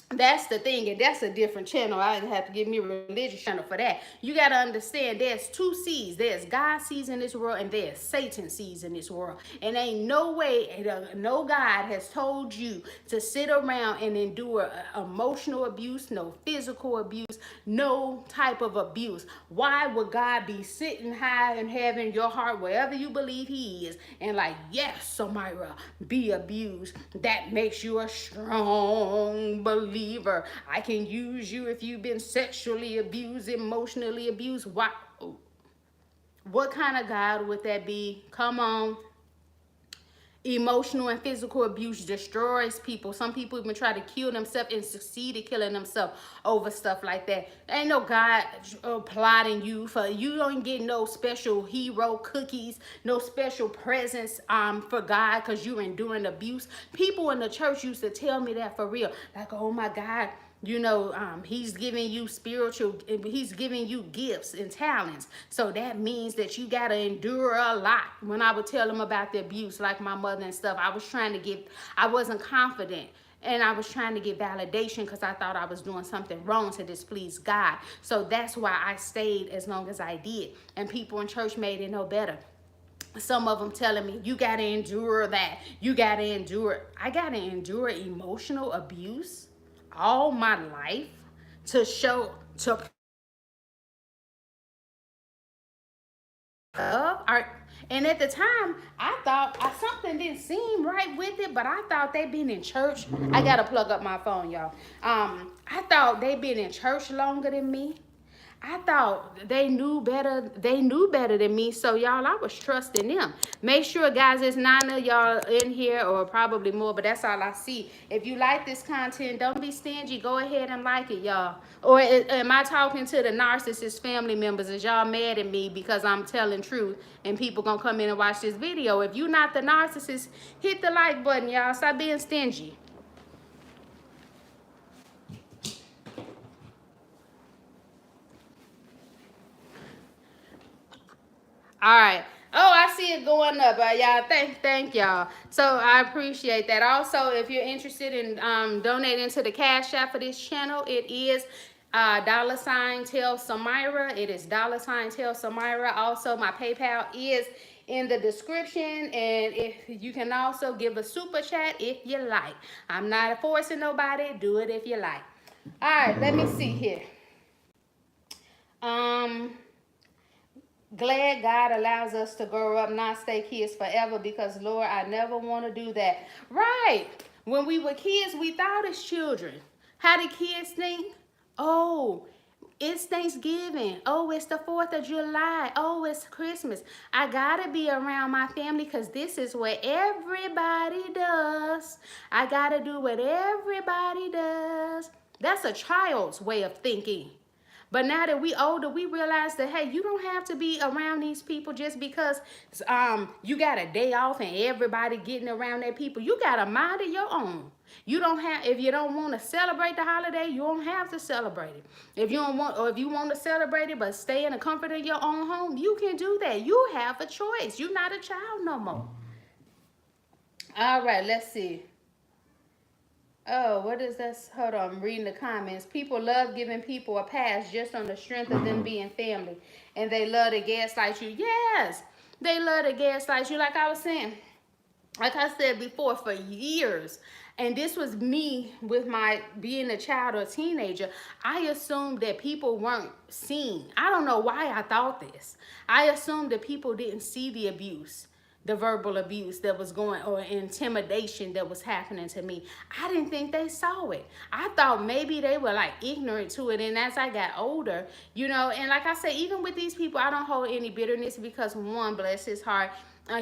Speaker 1: that's the thing, and that's a different channel. I have to give me a religious channel for that. You got to understand there's two seeds. There's God's seeds in this world, and there's Satan's seeds in this world. And ain't no way, no God has told you to sit around and endure emotional abuse, no physical abuse, no type of abuse. Why would God be sitting high in heaven, your heart, wherever you believe he is, and like, yes, Samyra, be abused? That makes you a strong believer believer. I can use you if you've been sexually abused, emotionally abused. What kind of God would that be? Come on. Emotional and physical abuse destroys people. Some people even try to kill themselves and succeed at killing themselves over stuff like that. Ain't no God plotting you for. You don't get no special hero cookies, no special presents for God because you're enduring abuse. People in the church used to tell me that for real. Like, oh my God, you know, he's giving you he's giving you gifts and talents. So that means that you got to endure a lot. When I would tell them about the abuse, like my mother and stuff, I wasn't confident. And I was trying to get validation because I thought I was doing something wrong to displease God. So that's why I stayed as long as I did. And people in church made it no better. Some of them telling me, you got to endure that. You got to endure. I got to endure emotional abuse all my life to and at the time I thought something didn't seem right with it, but I thought they been in church. I gotta plug up my phone, y'all. I thought they been in church longer than me. I thought they knew better. They knew better than me. So y'all, I was trusting them. Make sure, guys, there's 9 of y'all in here, or probably more, but that's all I see. If you like this content, don't be stingy. Go ahead and like it, y'all. Or am I talking to the narcissist family members? Is y'all mad at me because I'm telling truth and people gonna come in and watch this video? If you not the narcissist, hit the like button, y'all. Stop being stingy. All right. Oh, I see it going up. Y'all, thank y'all. So I appreciate that. Also, if you're interested in donating to the Cash App for this channel, it is $TellSamyra. It is $TellSamyra. Also, my PayPal is in the description, and if you can also give a super chat if you like. I'm not forcing nobody. Do it if you like. All right. Let me see here. Glad God allows us to grow up, not stay kids forever, because Lord, I never want to do that. Right. When we were kids, we thought as children. How did kids think? Oh, it's Thanksgiving. Oh, it's the 4th of July. Oh, it's Christmas. I gotta be around my family because this is what everybody does. I gotta do what everybody does. That's a child's way of thinking. But now that we older, we realize that, hey, you don't have to be around these people just because you got a day off and everybody getting around their people. You got a mind of your own. You don't have, if you don't want to celebrate the holiday, you don't have to celebrate it. If you don't want, or if you want to celebrate it but stay in the comfort of your own home, you can do that. You have a choice. You're not a child no more. All right, let's see. Oh, what is this? Hold on, I'm reading the comments. People love giving people a pass just on the strength of them being family. And they love to gaslight you. Yes, they love to gaslight you. Like I was saying, like I said before, for years. And this was me with my being a child or teenager. I assumed that people weren't seen. I don't know why I thought this. I assumed that people didn't see the abuse, the verbal abuse that was going, or intimidation that was happening to me. I didn't think they saw it. I thought maybe they were like ignorant to it. And as I got older, you know, and like I said, even with these people, I don't hold any bitterness because, one, bless his heart,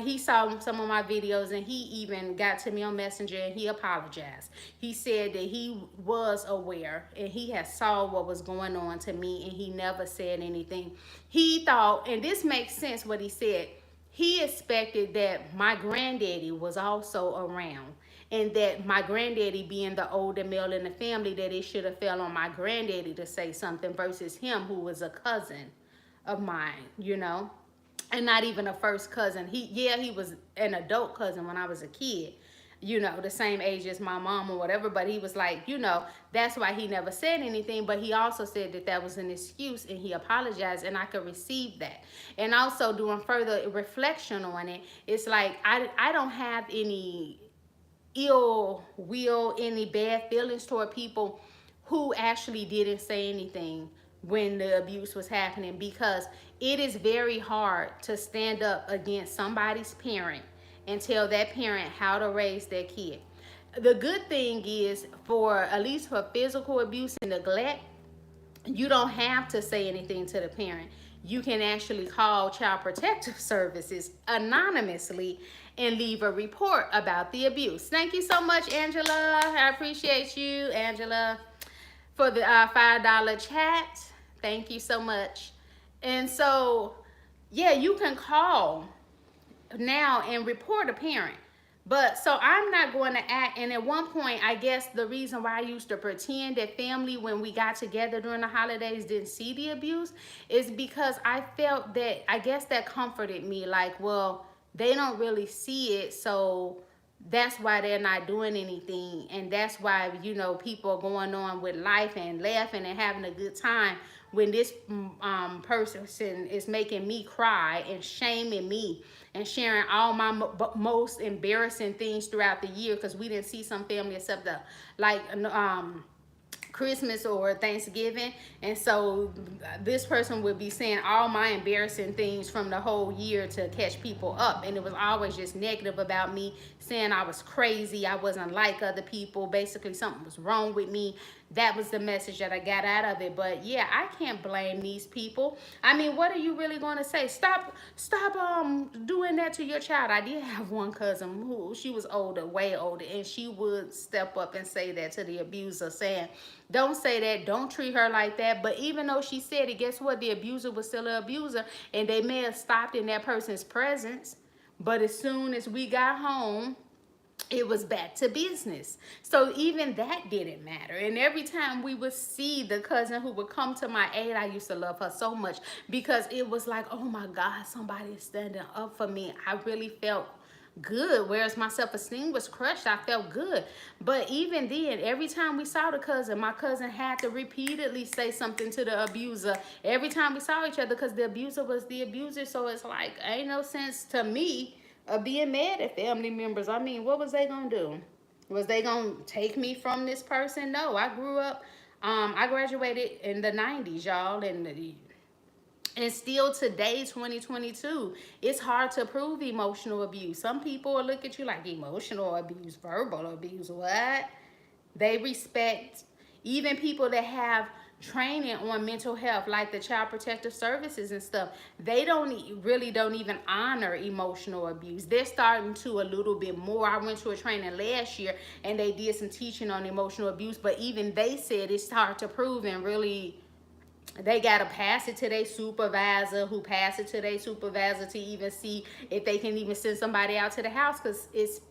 Speaker 1: he saw some of my videos and he even got to me on Messenger and he apologized. He said that he was aware and he had saw what was going on to me and he never said anything. He thought, and this makes sense what he said, he expected that my granddaddy was also around, and that my granddaddy being the older male in the family, that it should have fell on my granddaddy to say something versus him, who was a cousin of mine, you know, and not even a first cousin. He was an adult cousin when I was a kid, you know, the same age as my mom or whatever, but he was like, you know, that's why he never said anything. But he also said that that was an excuse and he apologized, and I could receive that. And also doing further reflection on it, it's like I don't have any ill will, any bad feelings toward people who actually didn't say anything when the abuse was happening, because it is very hard to stand up against somebody's parent and tell that parent how to raise their kid. the good thing is, for at least for physical abuse and neglect, you don't have to say anything to the parent. You can actually call Child Protective Services anonymously and leave a report about the abuse. Thank you so much, Angela. I appreciate you, Angela, for the $5 chat. Thank you so much. And so, yeah, you can call now and report a parent. But so I'm not going to act. And at one point, I guess the reason why I used to pretend that family, when we got together during the holidays, didn't see the abuse is because I felt that, I guess that comforted me. Like, well, they don't really see it, so that's why they're not doing anything. And that's why, you know, people are going on with life and laughing and having a good time when this person is making me cry and shaming me and sharing all my most embarrassing things throughout the year, because we didn't see some family except the Christmas or Thanksgiving. And so this person would be saying all my embarrassing things from the whole year to catch people up, and it was always just negative about me, saying I was crazy, I wasn't like other people, basically something was wrong with me. That was the message that I got out of it. But yeah, I can't blame these people. I mean, what are you really going to say? Stop doing that to your child. I did have one cousin who, she was older, way older, and she would step up and say that to the abuser, saying, don't say that, don't treat her like that. But even though she said it, guess what? The abuser was still an abuser, and they may have stopped in that person's presence. But as soon as we got home, it was back to business. So even that didn't matter. And every time we would see the cousin who would come to my aid, I used to love her so much, because it was like, oh my God, somebody is standing up for me. I really felt good. Whereas my self-esteem was crushed, I felt good. But even then, every time we saw the cousin, my cousin had to repeatedly say something to the abuser every time we saw each other, because the abuser was the abuser. So it's like, ain't no sense to me of being mad at family members. I mean, what was they gonna do? Was they gonna take me from this person? No, I grew up, I graduated in the 90s, y'all, and still today, 2022, it's hard to prove emotional abuse. Some people will look at you like, emotional abuse, verbal abuse, what? They respect even people that have training on mental health, like the Child Protective Services and stuff. They don't even honor emotional abuse. They're starting to a little bit more. I went to a training last year and they did some teaching on emotional abuse, but even they said it's hard to prove, and really they got to pass it to their supervisor, who pass it to their supervisor, to even see if they can even send somebody out to the house, because it's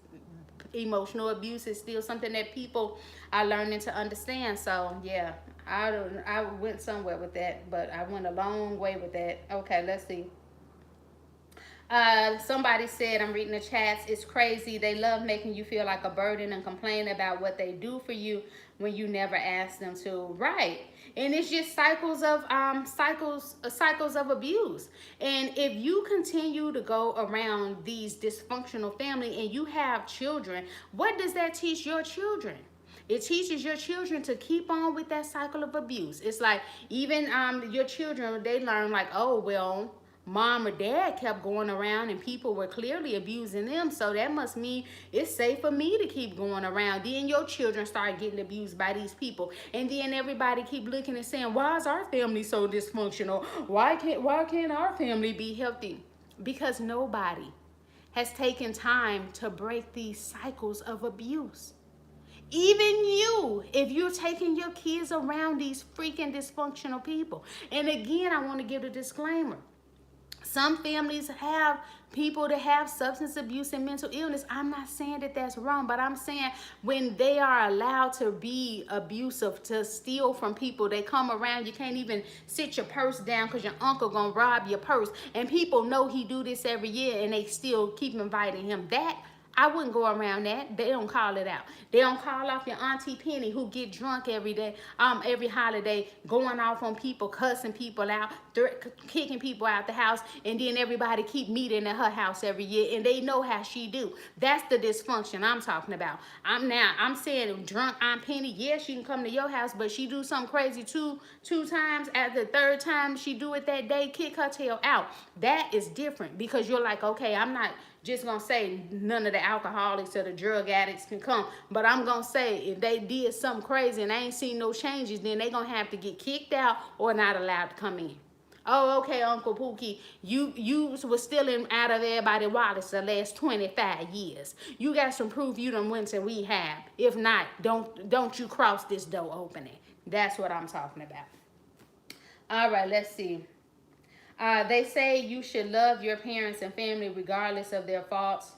Speaker 1: emotional abuse is still something that people are learning to understand. So yeah, I went somewhere with that, but I went a long way with that. Okay, let's see. Somebody said, I'm reading the chats, it's crazy. They love making you feel like a burden and complain about what they do for you when you never ask them to. Right. And it's just cycles of abuse. And if you continue to go around these dysfunctional family and you have children, what does that teach your children? It teaches your children to keep on with that cycle of abuse. It's like, even your children, they learn like, oh, well, mom or dad kept going around and people were clearly abusing them, so that must mean it's safe for me to keep going around. Then your children start getting abused by these people, and then everybody keep looking and saying, why is our family so dysfunctional? Why can't our family be healthy? Because nobody has taken time to break these cycles of abuse. Even you, if you're taking your kids around these freaking dysfunctional people. And again, I want to give a disclaimer. Some families have people that have substance abuse and mental illness. I'm not saying that that's wrong, but I'm saying when they are allowed to be abusive, to steal from people, they come around, you can't even sit your purse down because your uncle gonna rob your purse, and people know he do this every year and they still keep inviting him. That, I wouldn't go around that. They don't call it out. They don't call off your Auntie Penny, who get drunk every day, every holiday, going off on people, cussing people out, kicking people out the house, and then everybody keep meeting at her house every year, and they know how she do. That's the dysfunction I'm talking about. I'm saying drunk Aunt Penny, yeah, she can come to your house, but she do something crazy two times. At the third time she do it that day, kick her tail out. That is different, because you're like, okay, I'm not just gonna say none of the alcoholics or the drug addicts can come. But I'm gonna say if they did something crazy and I ain't seen no changes, then they gonna have to get kicked out or not allowed to come in. Oh, okay, Uncle Pookie, you was stealing out of everybody's wallets the last 25 years. You got some proof you done went to rehab. If not, don't you cross this door opening. That's what I'm talking about. All right, let's see. They say you should love your parents and family regardless of their faults,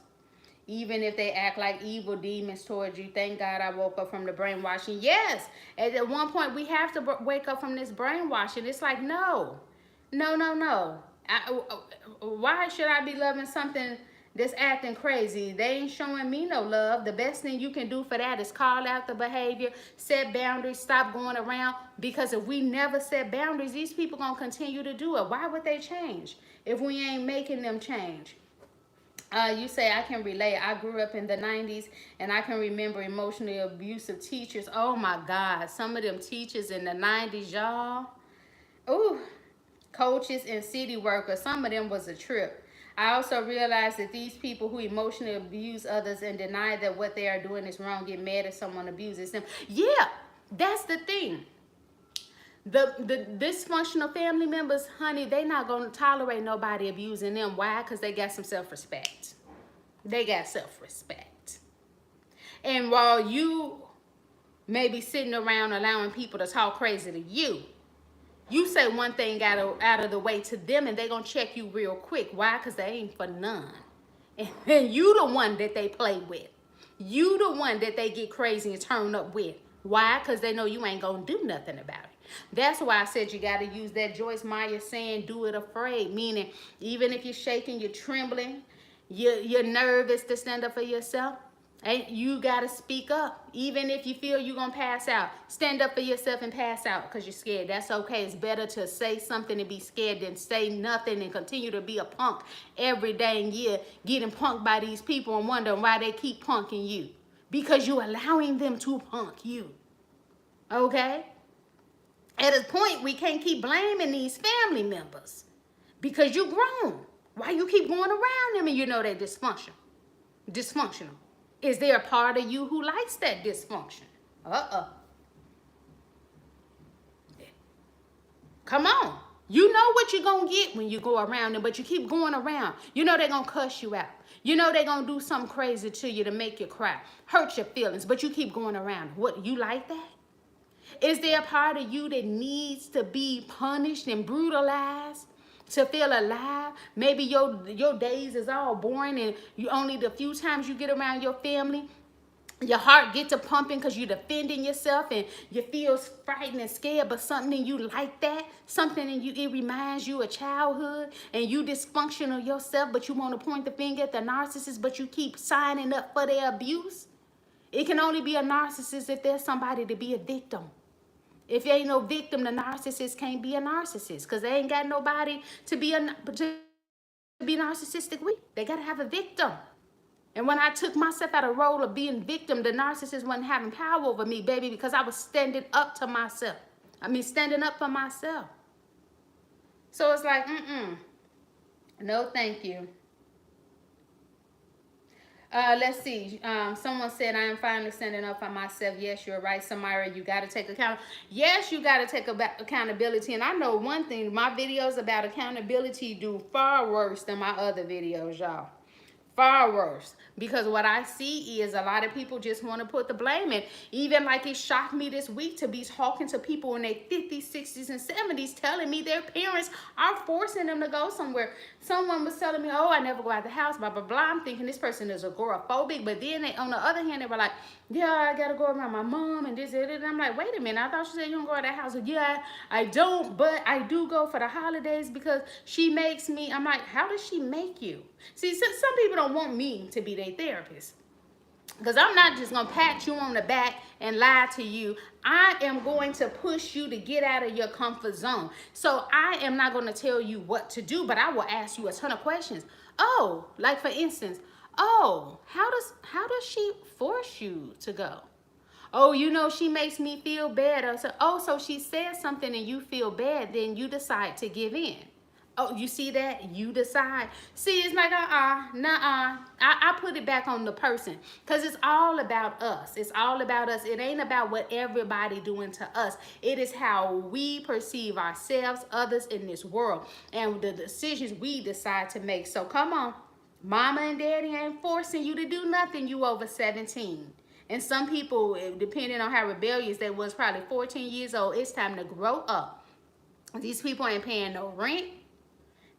Speaker 1: even if they act like evil demons towards you. Thank God I woke up from the brainwashing. Yes, at one point we have to wake up from this brainwashing. It's like, no. Why should I be loving something that's acting crazy? They ain't showing me no love. The best thing you can do for that is call out the behavior, set boundaries, stop going around. Because if we never set boundaries, these people gonna continue to do it. Why would they change if we ain't making them change? You say, I can relate. I grew up in the 90s and I can remember emotionally abusive teachers. Oh my God, some of them teachers in the 90s, y'all. Ooh. Coaches and city workers, some of them was a trip. I also realized that these people who emotionally abuse others and deny that what they are doing is wrong, get mad if someone abuses them. Yeah, that's the thing. The dysfunctional family members, honey, they not going to tolerate nobody abusing them. Why? Because they got some self-respect. They got self-respect. And while you may be sitting around allowing people to talk crazy to you, you say one thing out of the way to them and they gonna check you real quick. Why? Because they ain't for none. And you the one that they play with. You the one that they get crazy and turn up with. Why? Because they know you ain't gonna do nothing about it. That's why I said you gotta use that Joyce Meyer saying, do it afraid. Meaning, even if you're shaking, you're trembling, you're nervous to stand up for yourself, and you gotta speak up. Even if you feel you're gonna pass out, stand up for yourself and pass out because you're scared. That's okay. It's better to say something and be scared than say nothing and continue to be a punk every dang year, getting punked by these people and wondering why they keep punking you. Because you're allowing them to punk you. Okay? At a point, we can't keep blaming these family members because you're grown. Why you keep going around them and you know they're dysfunctional? Is there a part of you who likes that dysfunction? Come on. You know what you're going to get when you go around them, but you keep going around. You know they're going to cuss you out. You know they're going to do something crazy to you to make you cry, hurt your feelings, but you keep going around. What, you like that? Is there a part of you that needs to be punished and brutalized to feel alive? Maybe your days is all boring and you only the few times you get around your family, your heart gets to pumping because you're defending yourself and you feel frightened and scared, but something in you like that, something in you, it reminds you of childhood and you dysfunctional yourself, but you want to point the finger at the narcissist, but you keep signing up for their abuse. It can only be a narcissist if there's somebody to be a victim. If there ain't no victim, the narcissist can't be a narcissist because they ain't got nobody to be narcissistic with. They got to have a victim. And when I took myself out of the role of being victim, the narcissist wasn't having power over me, baby, because I was standing up to myself. Standing up for myself. So it's like, no, thank you. Let's see. Someone said, I am finally standing up for myself. Yes, you're right, Samyra. You got to take account. Yes, you got to take accountability. And I know one thing. My videos about accountability do far worse than my other videos, y'all. Far worse. Because what I see is a lot of people just want to put the blame in. Even like it shocked me this week to be talking to people in their 50s, 60s, and 70s telling me their parents are forcing them to go somewhere. Someone was telling me, oh, I never go out the house, blah, blah, blah. I'm thinking this person is agoraphobic. But then they, on the other hand, they were like, yeah, I got to go around my mom and this, and I'm like, wait a minute. I thought you said you don't go out the house. Yeah, I don't, but I do go for the holidays because she makes me. I'm like, how does she make you? See, some people don't want me to be their therapist. Because I'm not just going to pat you on the back and lie to you. I am going to push you to get out of your comfort zone. So I am not going to tell you what to do, but I will ask you a ton of questions. Oh, like for instance, oh, how does she force you to go? Oh, you know, she makes me feel bad. So she says something and you feel bad, then you decide to give in. Oh, you see that? You decide. See, it's like, nuh-uh. I put it back on the person because it's all about us. It's all about us. It ain't about what everybody doing to us. It is how we perceive ourselves, others in this world, and the decisions we decide to make. So come on. Mama and daddy ain't forcing you to do nothing. You over 17. And some people, depending on how rebellious they was, probably 14 years old, it's time to grow up. These people ain't paying no rent.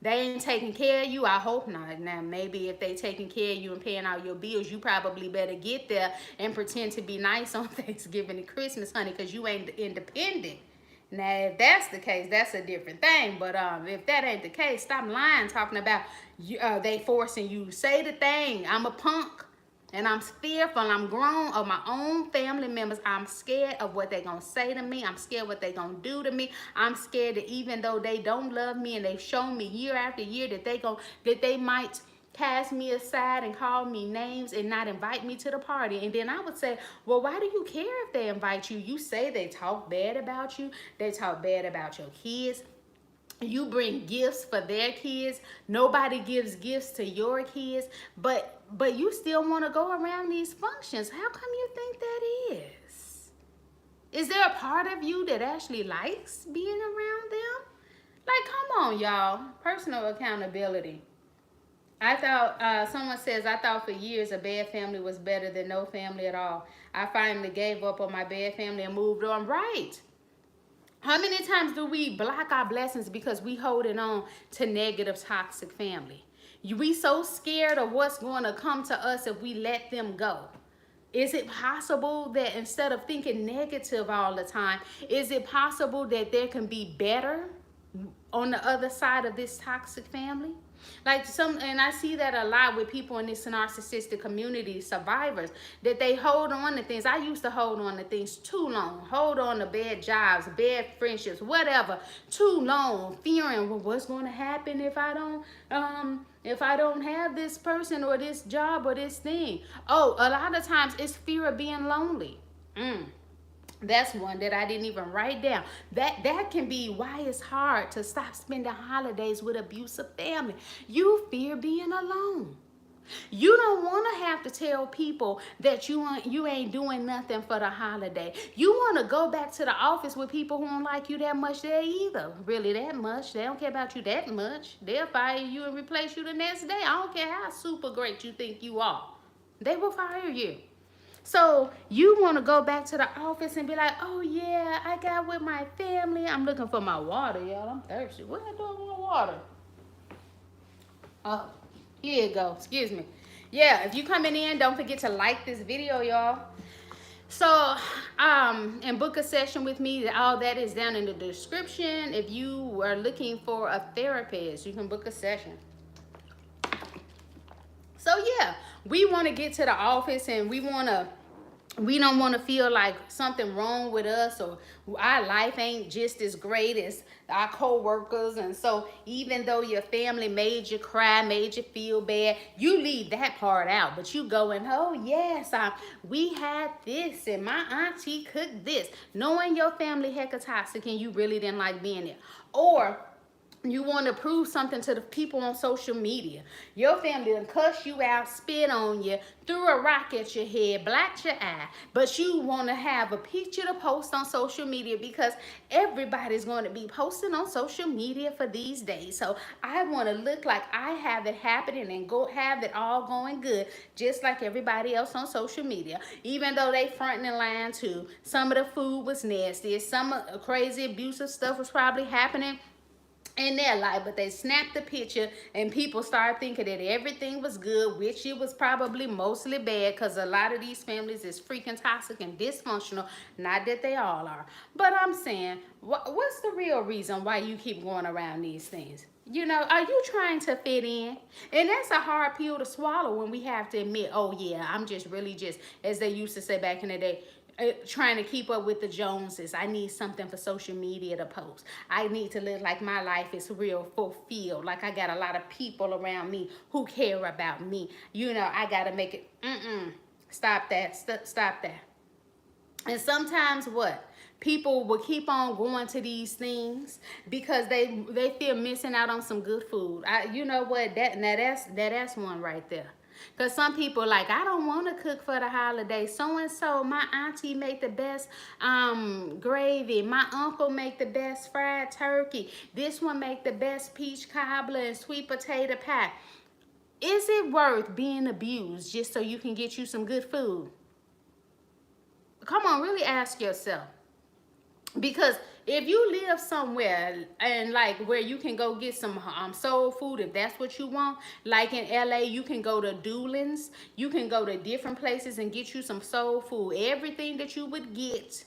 Speaker 1: They ain't taking care of you. I hope not. Now, maybe if they taking care of you and paying all your bills, you probably better get there and pretend to be nice on Thanksgiving and Christmas, honey, because you ain't independent. Now, if that's the case, that's a different thing. But if that ain't the case, stop lying, talking about they forcing you. Say the thing. I'm a punk. And I'm fearful. I'm grown of my own family members. I'm scared of what they're going to say to me. I'm scared what they're going to do to me. I'm scared that even though they don't love me and they've shown me year after year that they might cast me aside and call me names and not invite me to the party. And then I would say, well, why do you care if they invite you? You say they talk bad about you. They talk bad about your kids. You bring gifts for their kids. Nobody gives gifts to your kids, but you still want to go around these functions. How come you think that is? Is there a part of you that actually likes being around them? Like, come on, y'all. Personal accountability. I thought, someone says, I thought for years a bad family was better than no family at all. I finally gave up on my bad family and moved on. Right. How many times do we block our blessings because we holding on to negative, toxic family? We so scared of what's going to come to us if we let them go. Is it possible that instead of thinking negative all the time, is it possible that there can be better on the other side of this toxic family? Like and I see that a lot with people in this narcissistic community, survivors, that they hold on to things. I used to hold on to things too long, hold on to bad jobs, bad friendships, whatever, too long, fearing, well, what's going to happen if I don't have this person or this job or this thing. Oh, a lot of times it's fear of being lonely. That's one that I didn't even write down. That can be why it's hard to stop spending holidays with abusive family. You fear being alone. You don't want to have to tell people that you ain't doing nothing for the holiday. You want to go back to the office with people who don't like you that much there either. Really that much. They don't care about you that much. They'll fire you and replace you the next day. I don't care how super great you think you are. They will fire you. So you want to go back to the office and be like, oh yeah, I got with my family. I'm looking for my water, y'all. I'm thirsty. What am I doing with my water? Oh, here you go. Excuse me. Yeah, if you coming in, don't forget to like this video, y'all. So, and book a session with me. All that is down in the description. If you are looking for a therapist, you can book a session. So yeah, we want to get to the office and we don't want to feel like something wrong with us or our life ain't just as great as our co-workers. And so even though your family made you cry, made you feel bad, you leave that part out. But you going, oh yes, we had this and my auntie cooked this. Knowing your family hecka toxic and you really didn't like being there. Or you want to prove something to the people on social media. Your family done cuss you out, spit on you, threw a rock at your head, blacked your eye. But you want to have a picture to post on social media because everybody's going to be posting on social media for these days. So I want to look like I have it happening and go have it all going good, just like everybody else on social media. Even though they fronting and lying too. Some of the food was nasty. Some crazy abusive stuff was probably happening in their life, but they snapped the picture and people started thinking that everything was good, which it was probably mostly bad because a lot of these families is freaking toxic and dysfunctional. Not that they all are, but I'm saying, what's the real reason why you keep going around these things? You know, are you trying to fit in? And that's a hard pill to swallow when we have to admit, oh yeah, I'm just really just, as they used to say back in the day, trying to keep up with the Joneses. I need something for social media to post. I need to live like my life is real fulfilled. Like I got a lot of people around me who care about me. You know, I got to make it, stop that, stop that. And sometimes what? people will keep on going to these things because they feel missing out on some good food. You know what, that's one right there. Because some people like, I don't want to cook for the holiday. So and so, my auntie make the best gravy. My uncle make the best fried turkey. This one make the best peach cobbler and sweet potato pie. Is it worth being abused just so you can get you some good food? Come on, really ask yourself. Because if you live somewhere and like where you can go get some soul food, if that's what you want, like in LA, you can go to Doolin's, you can go to different places and get you some soul food. Everything that you would get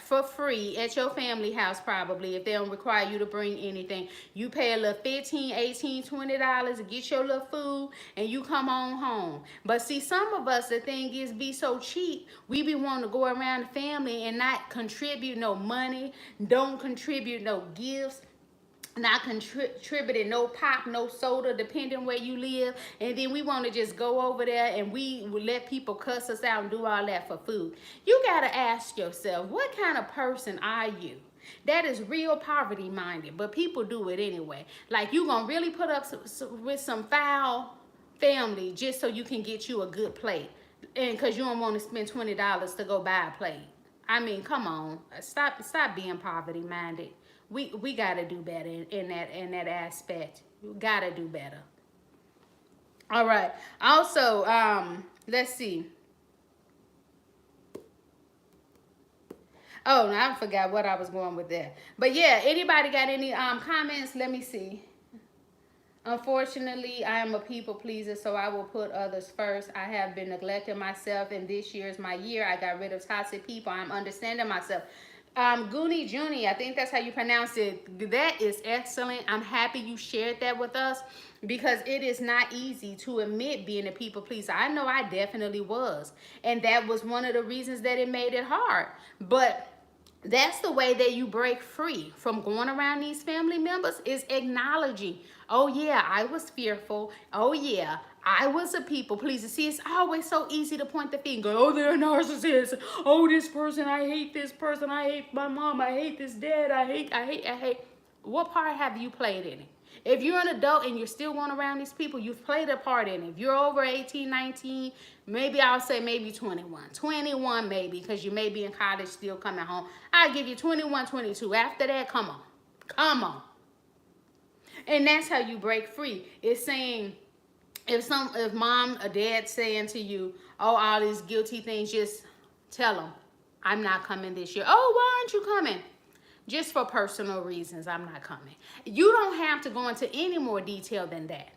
Speaker 1: for free at your family house, probably, if they don't require you to bring anything. You pay a little $15, $18, $20 to get your little food and you come on home. But see, some of us, the thing is, be so cheap, we be wanting to go around the family and not contribute no money, don't contribute no gifts, not contributing no pop, no soda, depending where you live. And then we want to just go over there and we will let people cuss us out and do all that for food. You got to ask yourself, what kind of person are you? That is real poverty minded, but people do it anyway. Like, you gonna really put up with some foul family just so you can get you a good plate, and because you don't want to spend $20 to go buy a plate. I mean, come on, stop being poverty minded. We gotta do better in that aspect. We gotta do better. All right. Also, let's see. Oh, no, I forgot what I was going with there. But yeah, anybody got any comments? Let me see. Unfortunately, I am a people pleaser, so I will put others first. I have been neglecting myself, and this year is my year. I got rid of toxic people. I'm understanding myself. Goonie Junie, I think that's how you pronounce it. That is excellent. I'm happy you shared that with us, because it is not easy to admit being a people pleaser. I know I definitely was, and that was one of the reasons that it made it hard. But that's the way that you break free from going around these family members, is acknowledging, oh yeah, I was fearful. Oh yeah, I was a people pleaser. See, it's always so easy to point the finger. Oh, they're a narcissist. Oh, this person, I hate this person. I hate my mom. I hate this dad. I hate. What part have you played in it? If you're an adult and you're still going around these people, you've played a part in it. If you're over 18, 19, maybe I'll say maybe 21. 21 maybe, because you may be in college still coming home. I'll give you 21, 22. After that, come on. Come on. And that's how you break free. It's saying, if mom or dad saying to you, oh, all these guilty things, just tell them, I'm not coming this year. Oh, why aren't you coming? Just for personal reasons, I'm not coming. You don't have to go into any more detail than that.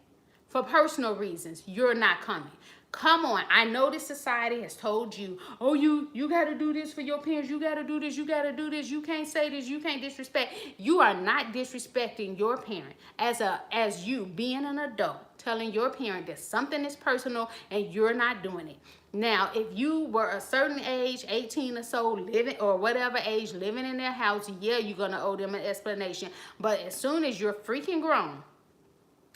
Speaker 1: For personal reasons, you're not coming. Come on. I know this society has told you, oh, you got to do this for your parents. You got to do this. You got to do this. You can't say this. You can't disrespect. You are not disrespecting your parent as you being an adult, telling your parent that something is personal and you're not doing it. Now, if you were a certain age, 18 or so, living, or whatever age, living in their house, yeah, you're going to owe them an explanation. But as soon as you're freaking grown,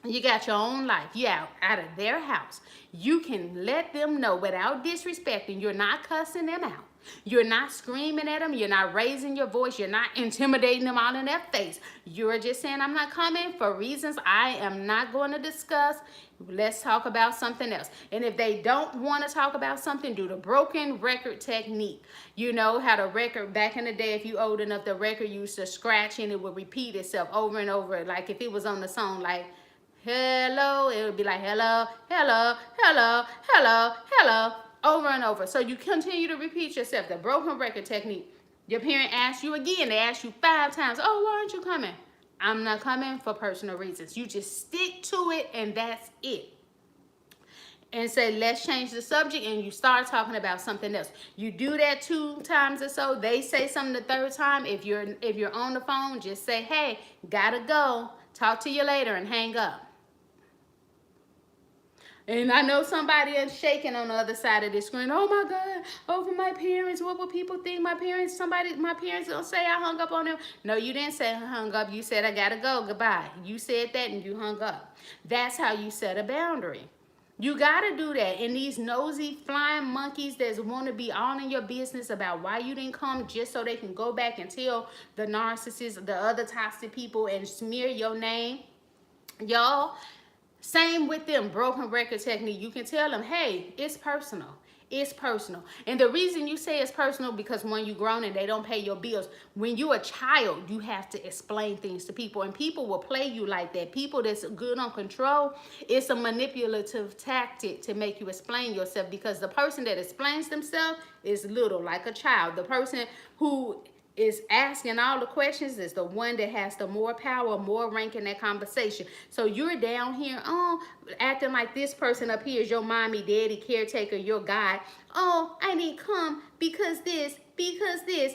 Speaker 1: you got your own life, you're out of their house, you can let them know without disrespecting. You're not cussing them out. You're not screaming at them. You're not raising your voice. You're not intimidating them all in their face. You're just saying, I'm not coming for reasons I am not going to discuss. Let's talk about something else. And if they don't want to talk about something, do the broken record technique. You know how the record, back in the day, if you old enough, the record used to scratch and it would repeat itself over and over. Like if it was on the song, like, hello, it would be like, hello, hello, hello, hello, hello, over and over. So you continue to repeat yourself, the broken record technique. Your parent asks you again, they ask you 5 times, oh, why aren't you coming? I'm not coming for personal reasons. You just stick to it, and that's it. And say, let's change the subject, and you start talking about something else. You do that 2 times or so. They say something the 3rd time. If you're on the phone, just say, hey, gotta go. Talk to you later, and hang up. And I know somebody is shaking on the other side of the screen. Oh my God, over my parents. What will people think? My parents don't say I hung up on them. No, you didn't say I hung up. You said I gotta go. Goodbye. You said that and you hung up. That's how you set a boundary. You gotta do that. And these nosy flying monkeys that want to be all in your business about why you didn't come, just so they can go back and tell the narcissists, the other toxic people, and smear your name. Y'all, same with them, broken record technique. You can tell them, hey, it's personal. It's personal. And the reason you say it's personal, because when you're grown and they don't pay your bills, when you're a child, you have to explain things to people. And people will play you like that. People that's good on control, it's a manipulative tactic to make you explain yourself, because the person that explains themselves is little, like a child. The person who is asking all the questions is the one that has the more power, more rank in that conversation. So you're down here, acting like this person up here is your mommy, daddy, caretaker, your guy. Oh, I need come because this,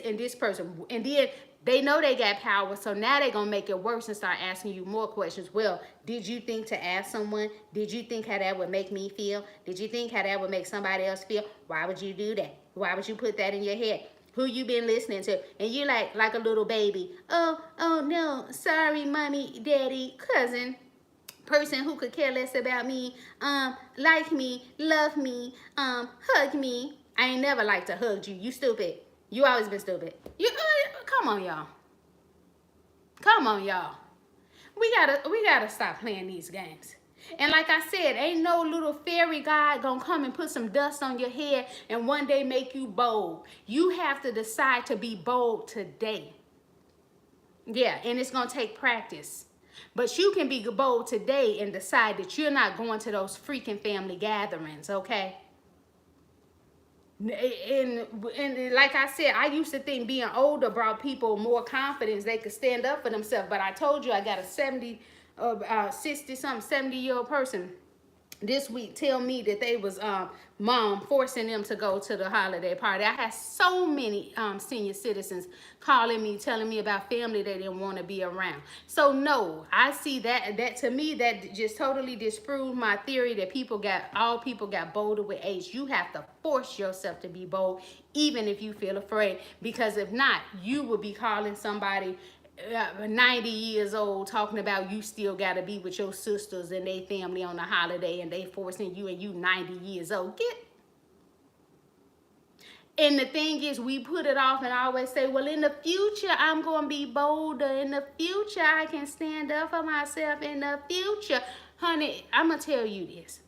Speaker 1: and this person. And then they know they got power, so now they're going to make it worse and start asking you more questions. Well, did you think to ask someone? Did you think how that would make me feel? Did you think how that would make somebody else feel? Why would you do that? Why would you put that in your head? Who you been listening to? And you like a little baby. Oh no, sorry, mommy, daddy, cousin, person who could care less about me, like me, love me, hug me. I ain't never liked to hug you. You stupid. You always been stupid. Come on, y'all. Come on, y'all. We gotta stop playing these games. And like I said, ain't no little fairy god gonna come and put some dust on your head and one day make you bold. You have to decide to be bold today. Yeah, and it's gonna take practice. But you can be bold today and decide that you're not going to those freaking family gatherings, okay? And like I said, I used to think being older brought people more confidence. They could stand up for themselves. But I told you I got a 60-something, 70-year-old person this week tell me that they was mom forcing them to go to the holiday party. I had so many senior citizens calling me, telling me about family they didn't want to be around. So no, I see that to me that just totally disproved my theory that all people got bolder with age. You have to force yourself to be bold, even if you feel afraid, because if not, you will be calling somebody 90 years old talking about you still got to be with your sisters and they family on the holiday, and they forcing you, and you 90 years old. And the thing is, we put it off and always say, well, in the future, I'm going to be bolder. In the future, I can stand up for myself. In the future, honey, I'm going to tell you this.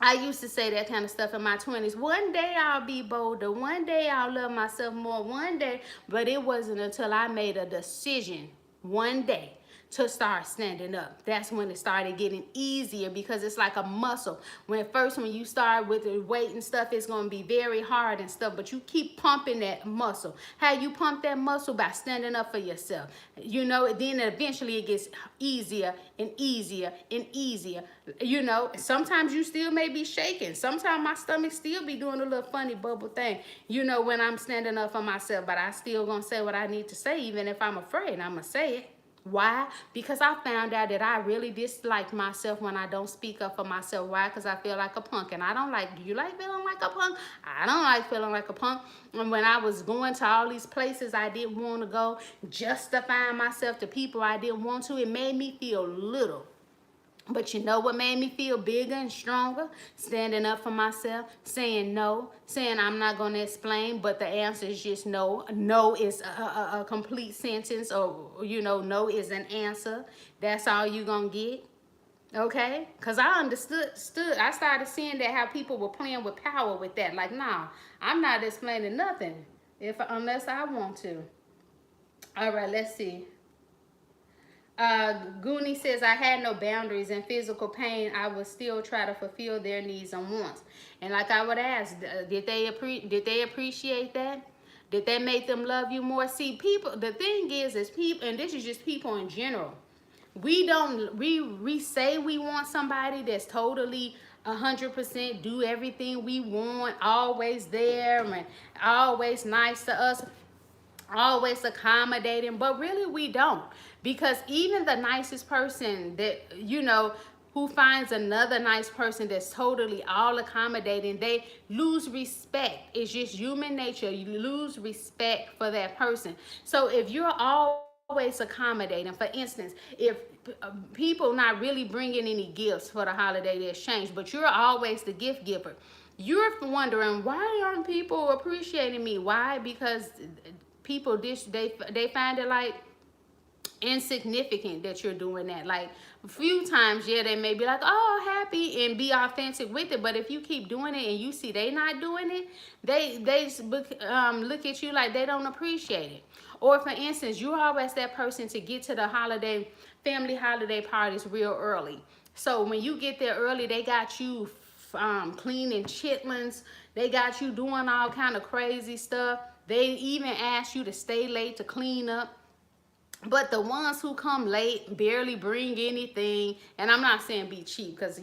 Speaker 1: I used to say that kind of stuff in my 20s. One day I'll be bolder. One day I'll love myself more. One day. But it wasn't until I made a decision one day to start standing up. That's when it started getting easier, because it's like a muscle. When you start with the weight and stuff, it's going to be very hard and stuff, but you keep pumping that muscle. How you pump that muscle? By standing up for yourself. You know, then eventually it gets easier and easier and easier. You know, sometimes you still may be shaking. Sometimes my stomach still be doing a little funny bubble thing, you know, when I'm standing up for myself, but I still gonna say what I need to say, even if I'm afraid. I'm gonna say it. Why? Because I found out that I really dislike myself when I don't speak up for myself. Why? Because I feel like a punk. And I don't like, do you like feeling like a punk? I don't like feeling like a punk. And when I was going to all these places I didn't want to go, justifying myself to people I didn't want to, it made me feel little. But you know what made me feel bigger and stronger? Standing up for myself, saying no, saying I'm not going to explain, but the answer is just no. No is a complete sentence, or, you know, no is an answer. That's all you're going to get. Okay? Because I understood. I started seeing that how people were playing with power with that. Like, nah, I'm not explaining nothing unless I want to. All right, let's see. Goonie says, I had no boundaries. In physical pain, I would still try to fulfill their needs and wants. And like I would ask, did they appreciate that? Did that make them love you more? See, people, the thing is people, and this is just people in general. We say we want somebody that's totally 100% do everything we want, always there, and always nice to us, always accommodating, but really we don't. Because even the nicest person that, you know, who finds another nice person that's totally all accommodating, they lose respect. It's just human nature. You lose respect for that person. So if you're all always accommodating. For instance, if people not really bringing any gifts for the holiday exchange, but you're always the gift giver, you're wondering, why aren't people appreciating me? Why? Because people they find it like insignificant that you're doing that. Like a few times, yeah, they may be like, oh, happy, and be authentic with it. But if you keep doing it and you see they not doing it, they look at you like they don't appreciate it. Or for instance, you're always that person to get to the family holiday parties real early. So when you get there early, they got you cleaning chitlins. They got you doing all kind of crazy stuff. They even ask you to stay late to clean up. But the ones who come late, barely bring anything, and I'm not saying be cheap, because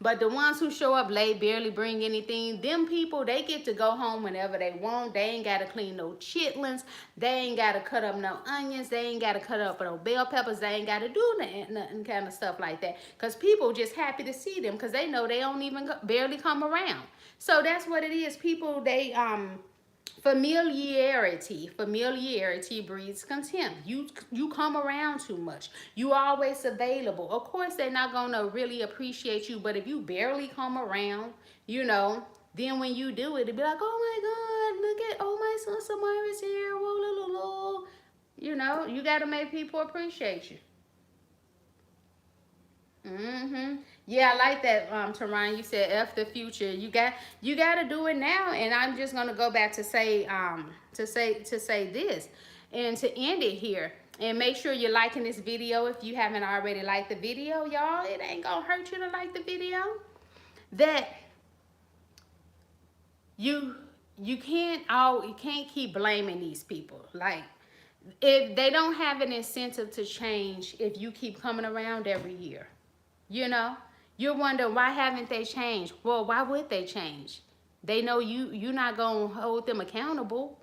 Speaker 1: but the ones who show up late, barely bring anything, them people, they get to go home whenever they want. They ain't got to clean no chitlins. They ain't got to cut up no onions. They ain't got to cut up no bell peppers. They ain't got to do nothing kind of stuff like that, because people just happy to see them, because they know they don't even barely come around. So that's what it is. People, they familiarity breeds contempt. You come around too much. You always available. Of course they're not gonna really appreciate you, but if you barely come around, then when you do it, it'll be like, oh my god, look at, oh, my son Samyra's here, whoa, lo, lo, lo. You gotta make people appreciate you. Yeah, I like that, Teron. You said F the future. You got to do it now. And I'm just gonna go back to say this and to end it here. And make sure you're liking this video if you haven't already liked the video, y'all. It ain't gonna hurt you to like the video. That you can't keep blaming these people. Like, if they don't have an incentive to change, if you keep coming around every year. You wonder, why haven't they changed? Well, why would they change? They know you're not going to hold them accountable.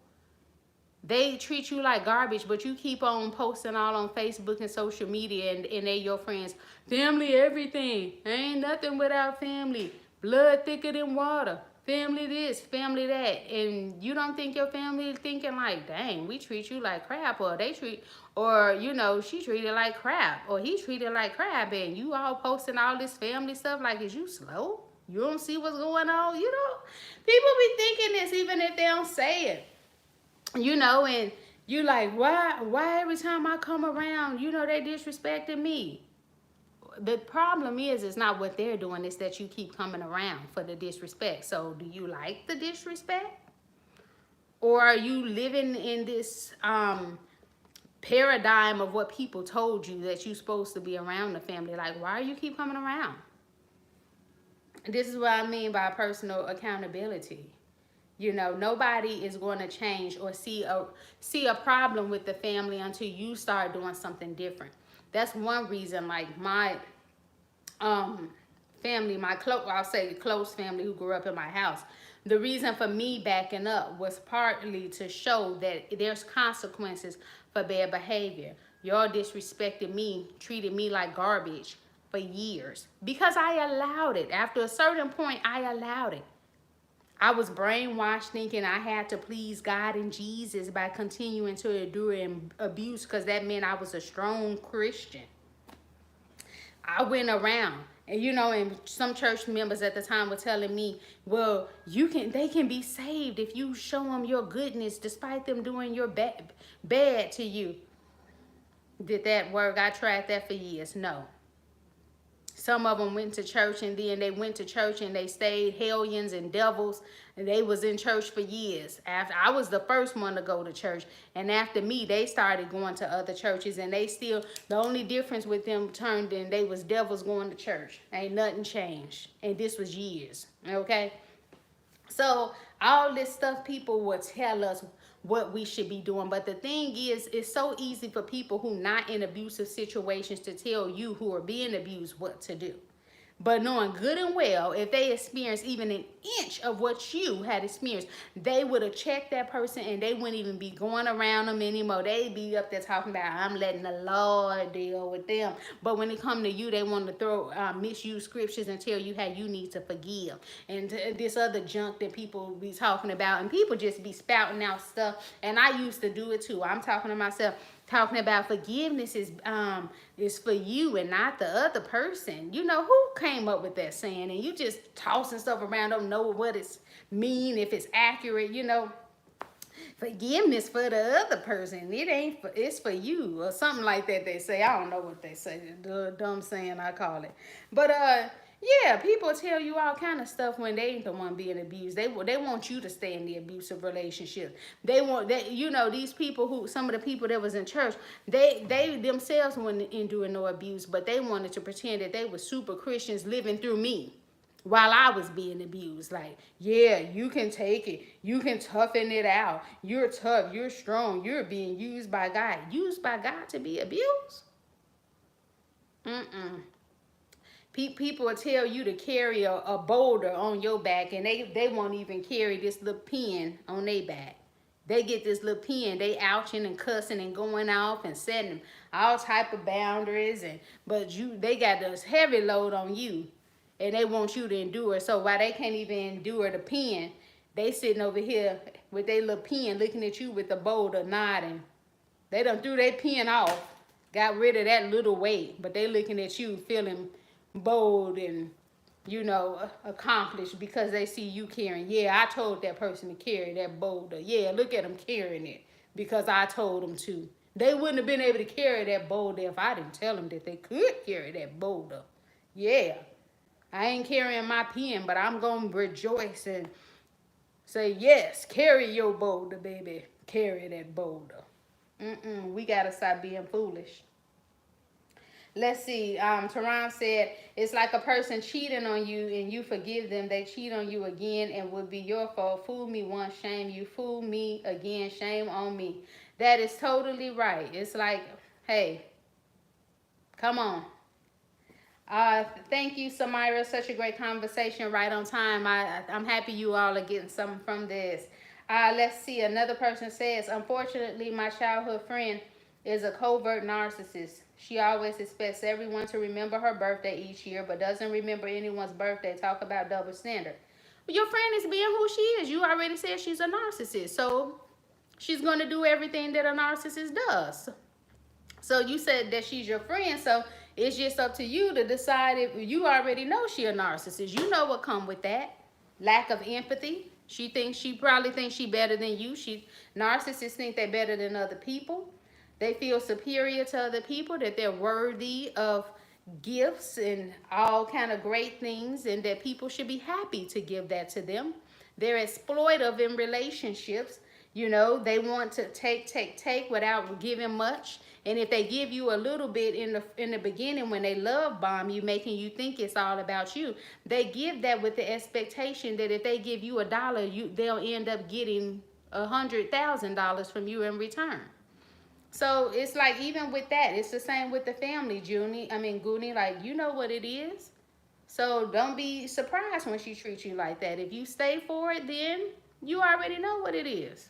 Speaker 1: They treat you like garbage, but you keep on posting all on Facebook and social media, and they your friends. Family, everything. Ain't nothing without family. Blood thicker than water. Family this, family that. And you don't think your family is thinking like, dang, we treat you like crap, or she treated like crap, or he treated like crap, and you all posting all this family stuff. Like, is you slow? You don't see what's going on? People be thinking this even if they don't say it. And you like, why every time I come around, they disrespecting me. The problem is, it's not what they're doing, it's that you keep coming around for the disrespect. So do you like the disrespect? Or are you living in this paradigm of what people told you that you're supposed to be around the family? Like, why do you keep coming around? This is what I mean by personal accountability. Nobody is going to change or see a problem with the family until you start doing something different. That's one reason, like, my family, I'll say close family who grew up in my house, the reason for me backing up was partly to show that there's consequences for bad behavior. Y'all disrespected me, treated me like garbage for years because I allowed it. After a certain point, I allowed it. I was brainwashed thinking I had to please God and Jesus by continuing to endure abuse, because that meant I was a strong Christian. I went around, and and some church members at the time were telling me, well, they can be saved if you show them your goodness despite them doing your bad to you. Did that work? I tried that for years. No. Some of them went to church, and then they went to church and they stayed hellions and devils, and they was in church for years. After I was the first one to go to church, and after me, they started going to other churches, and the only difference with them turned in, they was devils going to church. Ain't nothing changed, and this was years, okay? So all this stuff, people will tell us what we should be doing. But the thing is, it's so easy for people who not in abusive situations to tell you who are being abused what to do. But knowing good and well, if they experience even an inch of what you had experienced, they would have checked that person, and they wouldn't even be going around them anymore. They'd be up there talking about, I'm letting the Lord deal with them. But when it comes to you, they want to throw misuse scriptures and tell you how you need to forgive. And this other junk that people be talking about. And people just be spouting out stuff. And I used to do it too. I'm talking to myself. talking about forgiveness is for you and not the other person. You know, who came up with that saying? And you just tossing stuff around, don't know what it's mean, if it's accurate, you know. Forgiveness for the other person. It ain't for, it's for you or something like that they say. I don't know what they say. The dumb saying I call it. But yeah, people tell you all kind of stuff when they ain't the one being abused. They want you to stay in the abusive relationship. They want that, you know, these people who, some of the people that was in church, they themselves weren't enduring no abuse, but they wanted to pretend that they were super Christians living through me while I was being abused. Like, yeah, you can take it. You can toughen it out. You're tough. You're strong. You're being used by God. Used by God to be abused? Mm-mm. People will tell you to carry a boulder on your back, and they won't even carry this little pin on their back. They get this little pin, they ouching and cussing and going off and setting all type of boundaries, but they got this heavy load on you, and they want you to endure. So while they can't even endure the pin, they sitting over here with their little pin looking at you with the boulder nodding. They done threw their pin off, got rid of that little weight, but they looking at you feeling bold and, you know, accomplished because they see you carrying. Yeah, I told that person to carry that boulder. Yeah, look at them carrying it because I told them to. They wouldn't have been able to carry that boulder if I didn't tell them that they could carry that boulder. Yeah, I ain't carrying my pen, but I'm going to rejoice and say, yes, carry your boulder, baby. Carry that boulder. We got to stop being foolish. Let's see. Teron said, it's like a person cheating on you and you forgive them. They cheat on you again and would be your fault. Fool me once, shame you. Fool me again, shame on me. That is totally right. It's like, hey, come on. Thank you, Samyra. Such a great conversation, right on time. I'm happy you all are getting something from this. Let's see. Another person says, unfortunately, my childhood friend is a covert narcissist. She always expects everyone to remember her birthday each year, but doesn't remember anyone's birthday. Talk about double standard. But your friend is being who she is. You already said she's a narcissist. So she's going to do everything that a narcissist does. So you said that she's your friend, so it's just up to you to decide if you already know she a narcissist. You know what come with that. Lack of empathy. She probably thinks she better than you. Narcissists think they're better than other people. They feel superior to other people, that they're worthy of gifts and all kind of great things, and that people should be happy to give that to them. They're exploitive in relationships. You know, they want to take without giving much. And if they give you a little bit in the beginning when they love bomb you, making you think it's all about you, they give that with the expectation that if they give you $1, they'll end up getting $100,000 from you in return. So it's like, even with that, it's the same with the family, Goonie, like, you know what it is. So don't be surprised when she treats you like that. If you stay for it, then you already know what it is.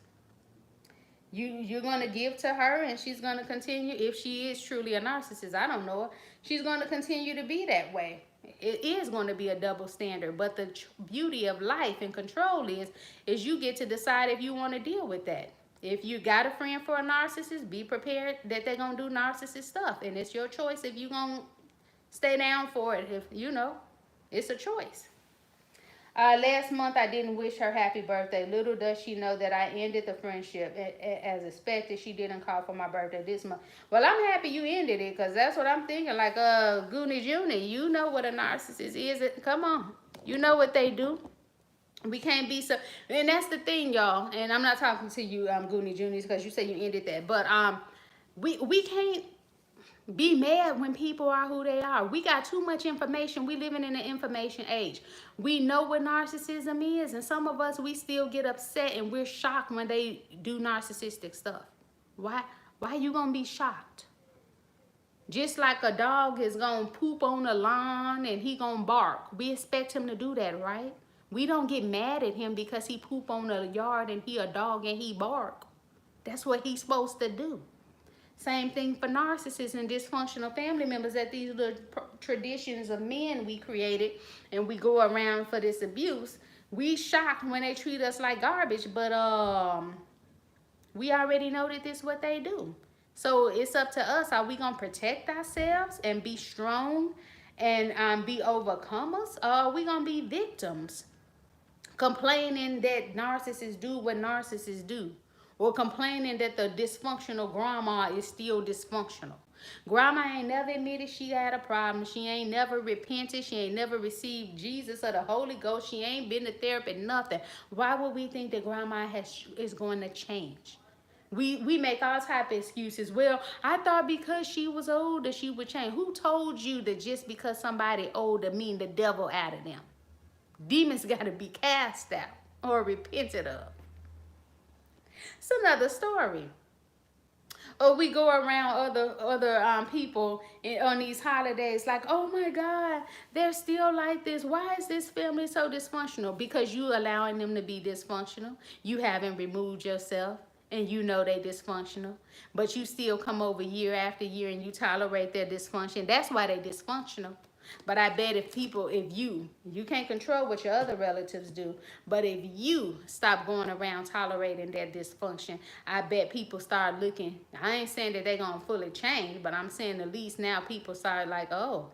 Speaker 1: You're going to give to her, and she's going to continue. If she is truly a narcissist, I don't know her, she's going to continue to be that way. It is going to be a double standard. But the beauty of life and control is you get to decide if you want to deal with that. If you got a friend for a narcissist, be prepared that they're going to do narcissist stuff. And it's your choice if you're going to stay down for it. If you know, it's a choice. Last month, I didn't wish her happy birthday. Little does she know that I ended the friendship. As expected, she didn't call for my birthday this month. Well, I'm happy you ended it, because that's what I'm thinking. Like, Goonie Jr., you know what a narcissist is. Come on. You know what they do. We can't be so, and that's the thing, y'all. And I'm not talking to you, Goonie Juniors, because you said you ended that. But we can't be mad when people are who they are. We got too much information. We living in an information age. We know what narcissism is, and some of us, we still get upset and we're shocked when they do narcissistic stuff. Why you gonna be shocked? Just like a dog is gonna poop on the lawn and he gonna bark. We expect him to do that, right? We don't get mad at him because he poop on the yard and he a dog and he bark. That's what he's supposed to do. Same thing for narcissists and dysfunctional family members, that these little traditions of men we created and we go around for this abuse. We shocked when they treat us like garbage, but we already know that this is what they do. So it's up to us. Are we going to protect ourselves and be strong and be overcomers? Or are we going to be victims? Complaining that narcissists do what narcissists do, or complaining that the dysfunctional grandma is still dysfunctional. Grandma ain't never admitted she had a problem. She ain't never repented. She ain't never received Jesus or the Holy Ghost. She ain't been to therapy, nothing. Why would we think that grandma is going to change? We make all type of excuses. Well, I thought because she was older she would change. Who told you that just because somebody older mean the devil out of them? Demons got to be cast out or repented of. It's another story. Or we go around other people on these holidays like, oh my God, they're still like this. Why is this family so dysfunctional? Because you allowing them to be dysfunctional. You haven't removed yourself and you know they dysfunctional. But you still come over year after year and you tolerate their dysfunction. That's why they dysfunctional. But I bet if you can't control what your other relatives do, but if you stop going around tolerating that dysfunction, I bet people start looking. I ain't saying that they're going to fully change, but I'm saying at least now people start like, oh,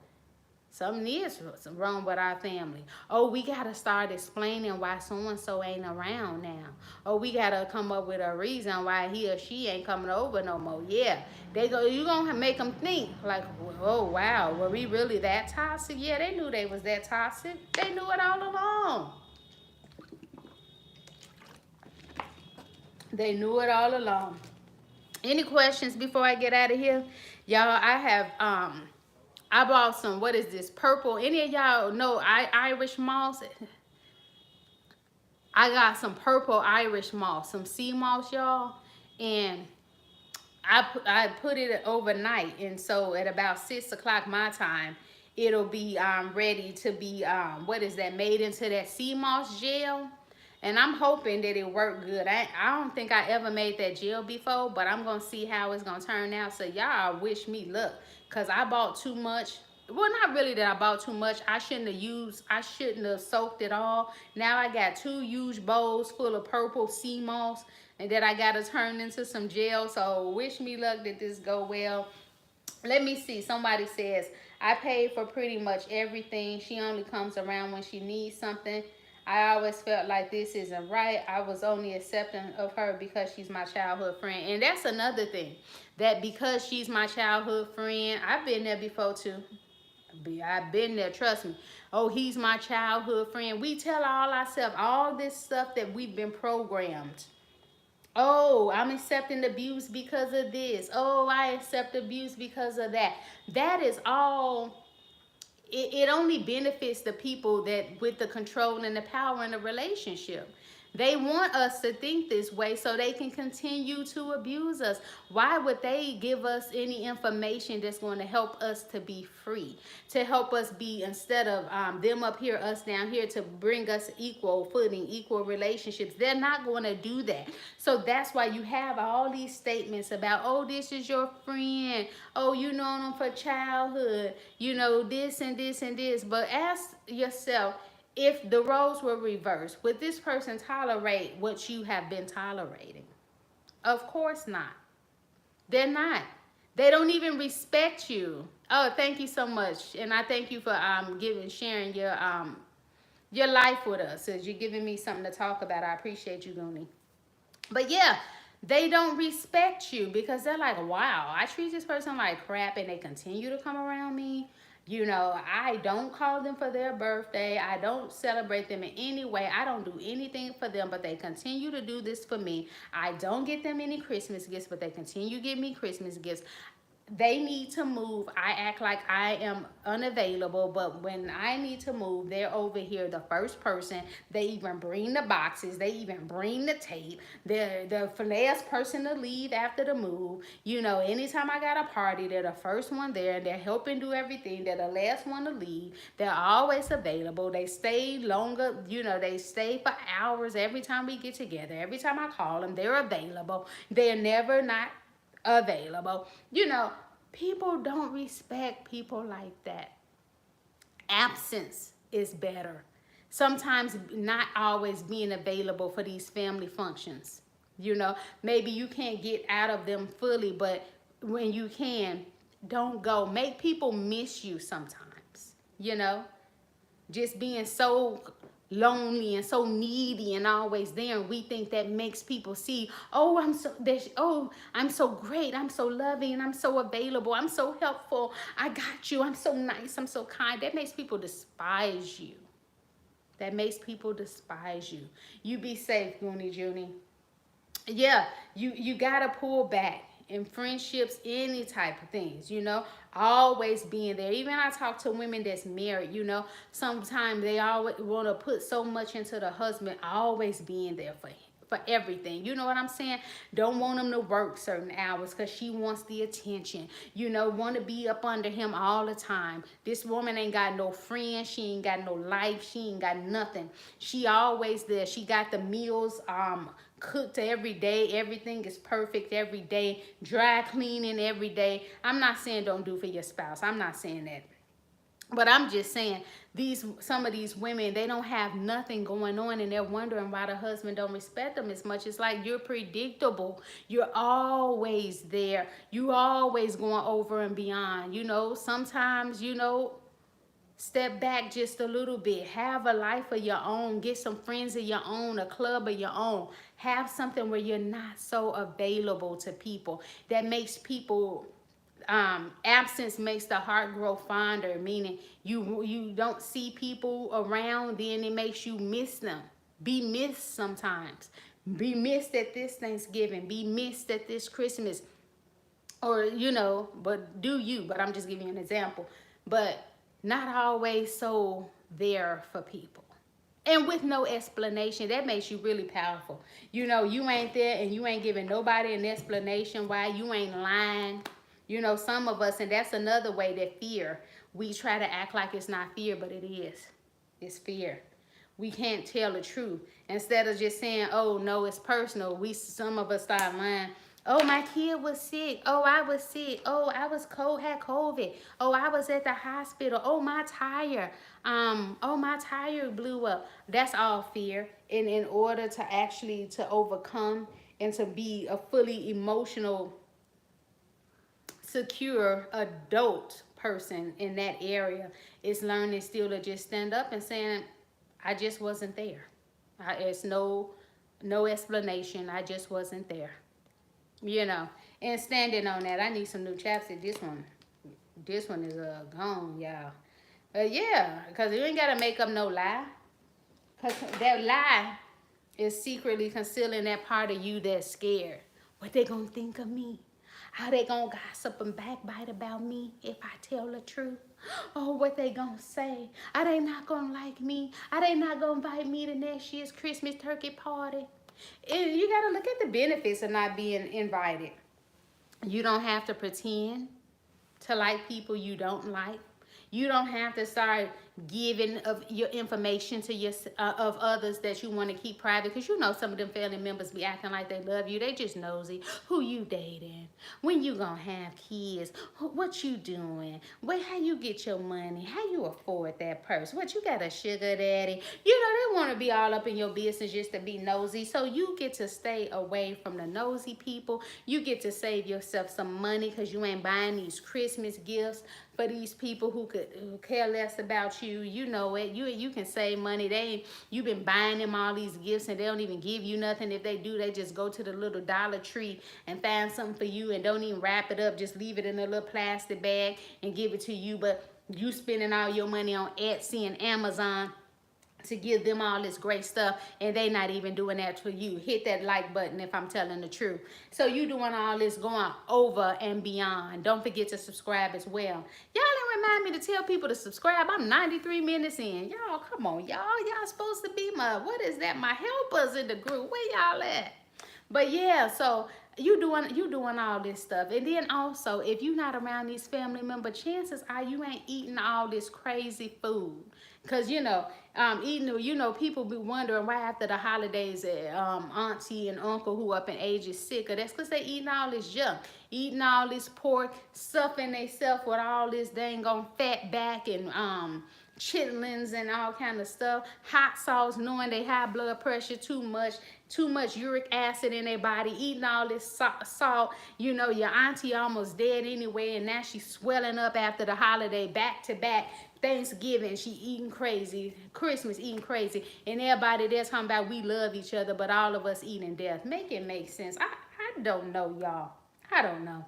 Speaker 1: something is wrong with our family. Oh, we got to start explaining why so-and-so ain't around now. Oh, we got to come up with a reason why he or she ain't coming over no more. Yeah, you going to make them think like, oh, wow, were we really that toxic? Yeah, they knew they was that toxic. They knew it all along. They knew it all along. Any questions before I get out of here? Y'all, I bought some, what is this, purple. Any of y'all know Irish moss? I got some purple Irish moss, some sea moss, y'all. And I put it overnight. And so at about 6 o'clock my time, it'll be ready to be, what is that, made into that sea moss gel. And I'm hoping that it worked good. I don't think I ever made that gel before, but I'm going to see how it's going to turn out. So y'all wish me luck, because I bought too much. Well, not really that I bought too much. I shouldn't have soaked it all. Now I got 2 huge bowls full of purple sea moss, and that I got to turn into some gel. So wish me luck that this go well. Let me see. Somebody says, I paid for pretty much everything. She only comes around when she needs something. I always felt like this isn't right. I was only accepting of her because she's my childhood friend. And that's another thing. That because she's my childhood friend, I've been there before too. I've been there, trust me. Oh, he's my childhood friend. We tell all ourselves all this stuff that we've been programmed. Oh, I'm accepting abuse because of this. Oh, I accept abuse because of that. That is all. It only benefits the people that with the control and the power in the relationship. They want us to think this way so they can continue to abuse us. Why would they give us any information that's going to help us to be free? To help us be, instead of them up here, us down here, to bring us equal footing, equal relationships. They're not going to do that. So that's why you have all these statements about, oh, this is your friend. Oh, you know them for childhood. You know, this and this and this. But ask yourself, if the roles were reversed, would this person tolerate what you have been tolerating? Of course not. They're not. They don't even respect you. Oh, thank you so much. And I thank you for sharing your life with us, as you're giving me something to talk about. I appreciate you, Goonie. But yeah, they don't respect you because they're like, wow, I treat this person like crap and they continue to come around me. You know, I don't call them for their birthday. I don't celebrate them in any way. I don't do anything for them, but they continue to do this for me. I don't get them any Christmas gifts, but they continue to give me Christmas gifts. They need to move. I act like I am unavailable, but when I need to move, they're over here the first person. They even bring the boxes. They even bring the tape. They're the last person to leave after the move. You know, anytime I got a party, they're the first one there. They're helping do everything. They're the last one to leave. They're always available. They stay longer. You know, they stay for hours every time we get together. Every time I call them, they're available. They're never not available. You know, people don't respect people like that. Absence is better. Sometimes not always being available for these family functions. You know, maybe you can't get out of them fully, but when you can, don't go. Make people miss you sometimes, you know? Just being so lonely and so needy and always there, and we think that makes people see, oh, I'm so great, I'm so loving, and I'm so available, I'm so helpful, I got you, I'm so nice, I'm so kind. That makes people despise you. That makes people despise you. You be safe, Goonie Junie. Yeah, you gotta pull back in friendships, any type of things, you know, always being there. Even I talk to women that's married, you know, sometimes they always want to put so much into the husband, always being there for him, for everything. You know what I'm saying? Don't want him to work certain hours because she wants the attention. You know, want to be up under him all the time. This woman ain't got no friends. She ain't got no life. She ain't got nothing. She always there. She got the meals cooked every day. Everything is perfect every day. Dry cleaning every day. I'm not saying don't do for your spouse. I'm not saying that. But I'm just saying, some of these women, they don't have nothing going on, and they're wondering why the husband don't respect them as much. It's like, you're predictable. You're always there. You always going over and beyond. You know, sometimes, you know, step back just a little bit. Have a life of your own. Get some friends of your own, a club of your own. Have something where you're not so available to people. That makes people... absence makes the heart grow fonder, meaning you don't see people around, then it makes you miss them. Be missed sometimes. Be missed at this Thanksgiving. Be missed at this Christmas. Or, you know, but I'm just giving you an example. But not always so there for people. And with no explanation. That makes you really powerful. You know, you ain't there and you ain't giving nobody an explanation why. You ain't lying. You know, some of us, and that's another way that fear, we try to act like it's not fear, but it is. It's fear. We can't tell the truth. Instead of just saying, oh, no, it's personal, some of us start lying. Oh, my kid was sick. Oh, I was sick. Oh, I was had COVID. Oh, I was at the hospital. Oh, my tire. Oh, my tire blew up. That's all fear. And in order to actually to overcome and to be a fully emotional, secure adult person in that area, is learning still to just stand up and saying, I just wasn't there. It's no explanation. I just wasn't there. You know, and standing on that. I need some new chapstick. This one is gone, y'all. But yeah, because you ain't gotta make up no lie. Because that lie is secretly concealing that part of you that's scared. What they gonna think of me? How they gonna gossip and backbite about me if I tell the truth? Oh, what they gonna say? Are they not gonna like me? Are they not gonna invite me to next year's Christmas turkey party? And you gotta look at the benefits of not being invited. You don't have to pretend to like people you don't like. You don't have to start giving of your information to of others that you want to keep private, because you know some of them family members be acting like they love you. They just nosy. Who you dating? When you gonna have kids? What you doing? How you get your money? How you afford that purse? What, you got a sugar daddy? You know, they want to be all up in your business just to be nosy. So you get to stay away from the nosy people. You get to save yourself some money because you ain't buying these Christmas gifts for these people who care less about you. You know it. You can save money. You've been buying them all these gifts and they don't even give you nothing. If they do, they just go to the little Dollar Tree and find something for you and don't even wrap it up. Just leave it in a little plastic bag and give it to you. But you spending all your money on Etsy and Amazon to give them all this great stuff, and they not even doing that for you. Hit that like button if I'm telling the truth. So you doing all this, going over and beyond. Don't forget to subscribe as well. Y'all didn't remind me to tell people to subscribe. I'm 93 minutes in. Y'all, come on, y'all. Y'all supposed to be my, what is that, my helpers in the group. Where y'all at? But yeah, so you doing all this stuff. And then also, if you're not around these family members, chances are you ain't eating all this crazy food. Because, you know, people be wondering why after the holidays, auntie and uncle who up in age is sicker. That's because they eating all this junk. Eating all this pork, stuffing themselves with all this dang on fat back and chitlins and all kind of stuff. Hot sauce, knowing they high blood pressure too much. too much uric acid in their body, eating all this salt. You know, your auntie almost dead anyway, and now she's swelling up after the holiday, back to back. Thanksgiving, she eating crazy. Christmas, eating crazy. And everybody there talking about we love each other, but all of us eating death. Make it make sense. I don't know, y'all. I don't know.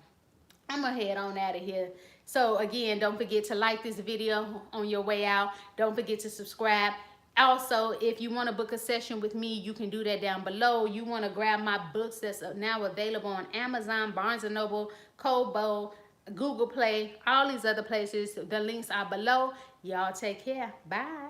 Speaker 1: I'm gonna head on out of here. So again, don't forget to like this video on your way out. Don't forget to subscribe. Also, if you want to book a session with me, you can do that down below. You want to grab my books that's now available on Amazon, Barnes & Noble, Kobo, Google Play, all these other places. The links are below. Y'all take care. Bye.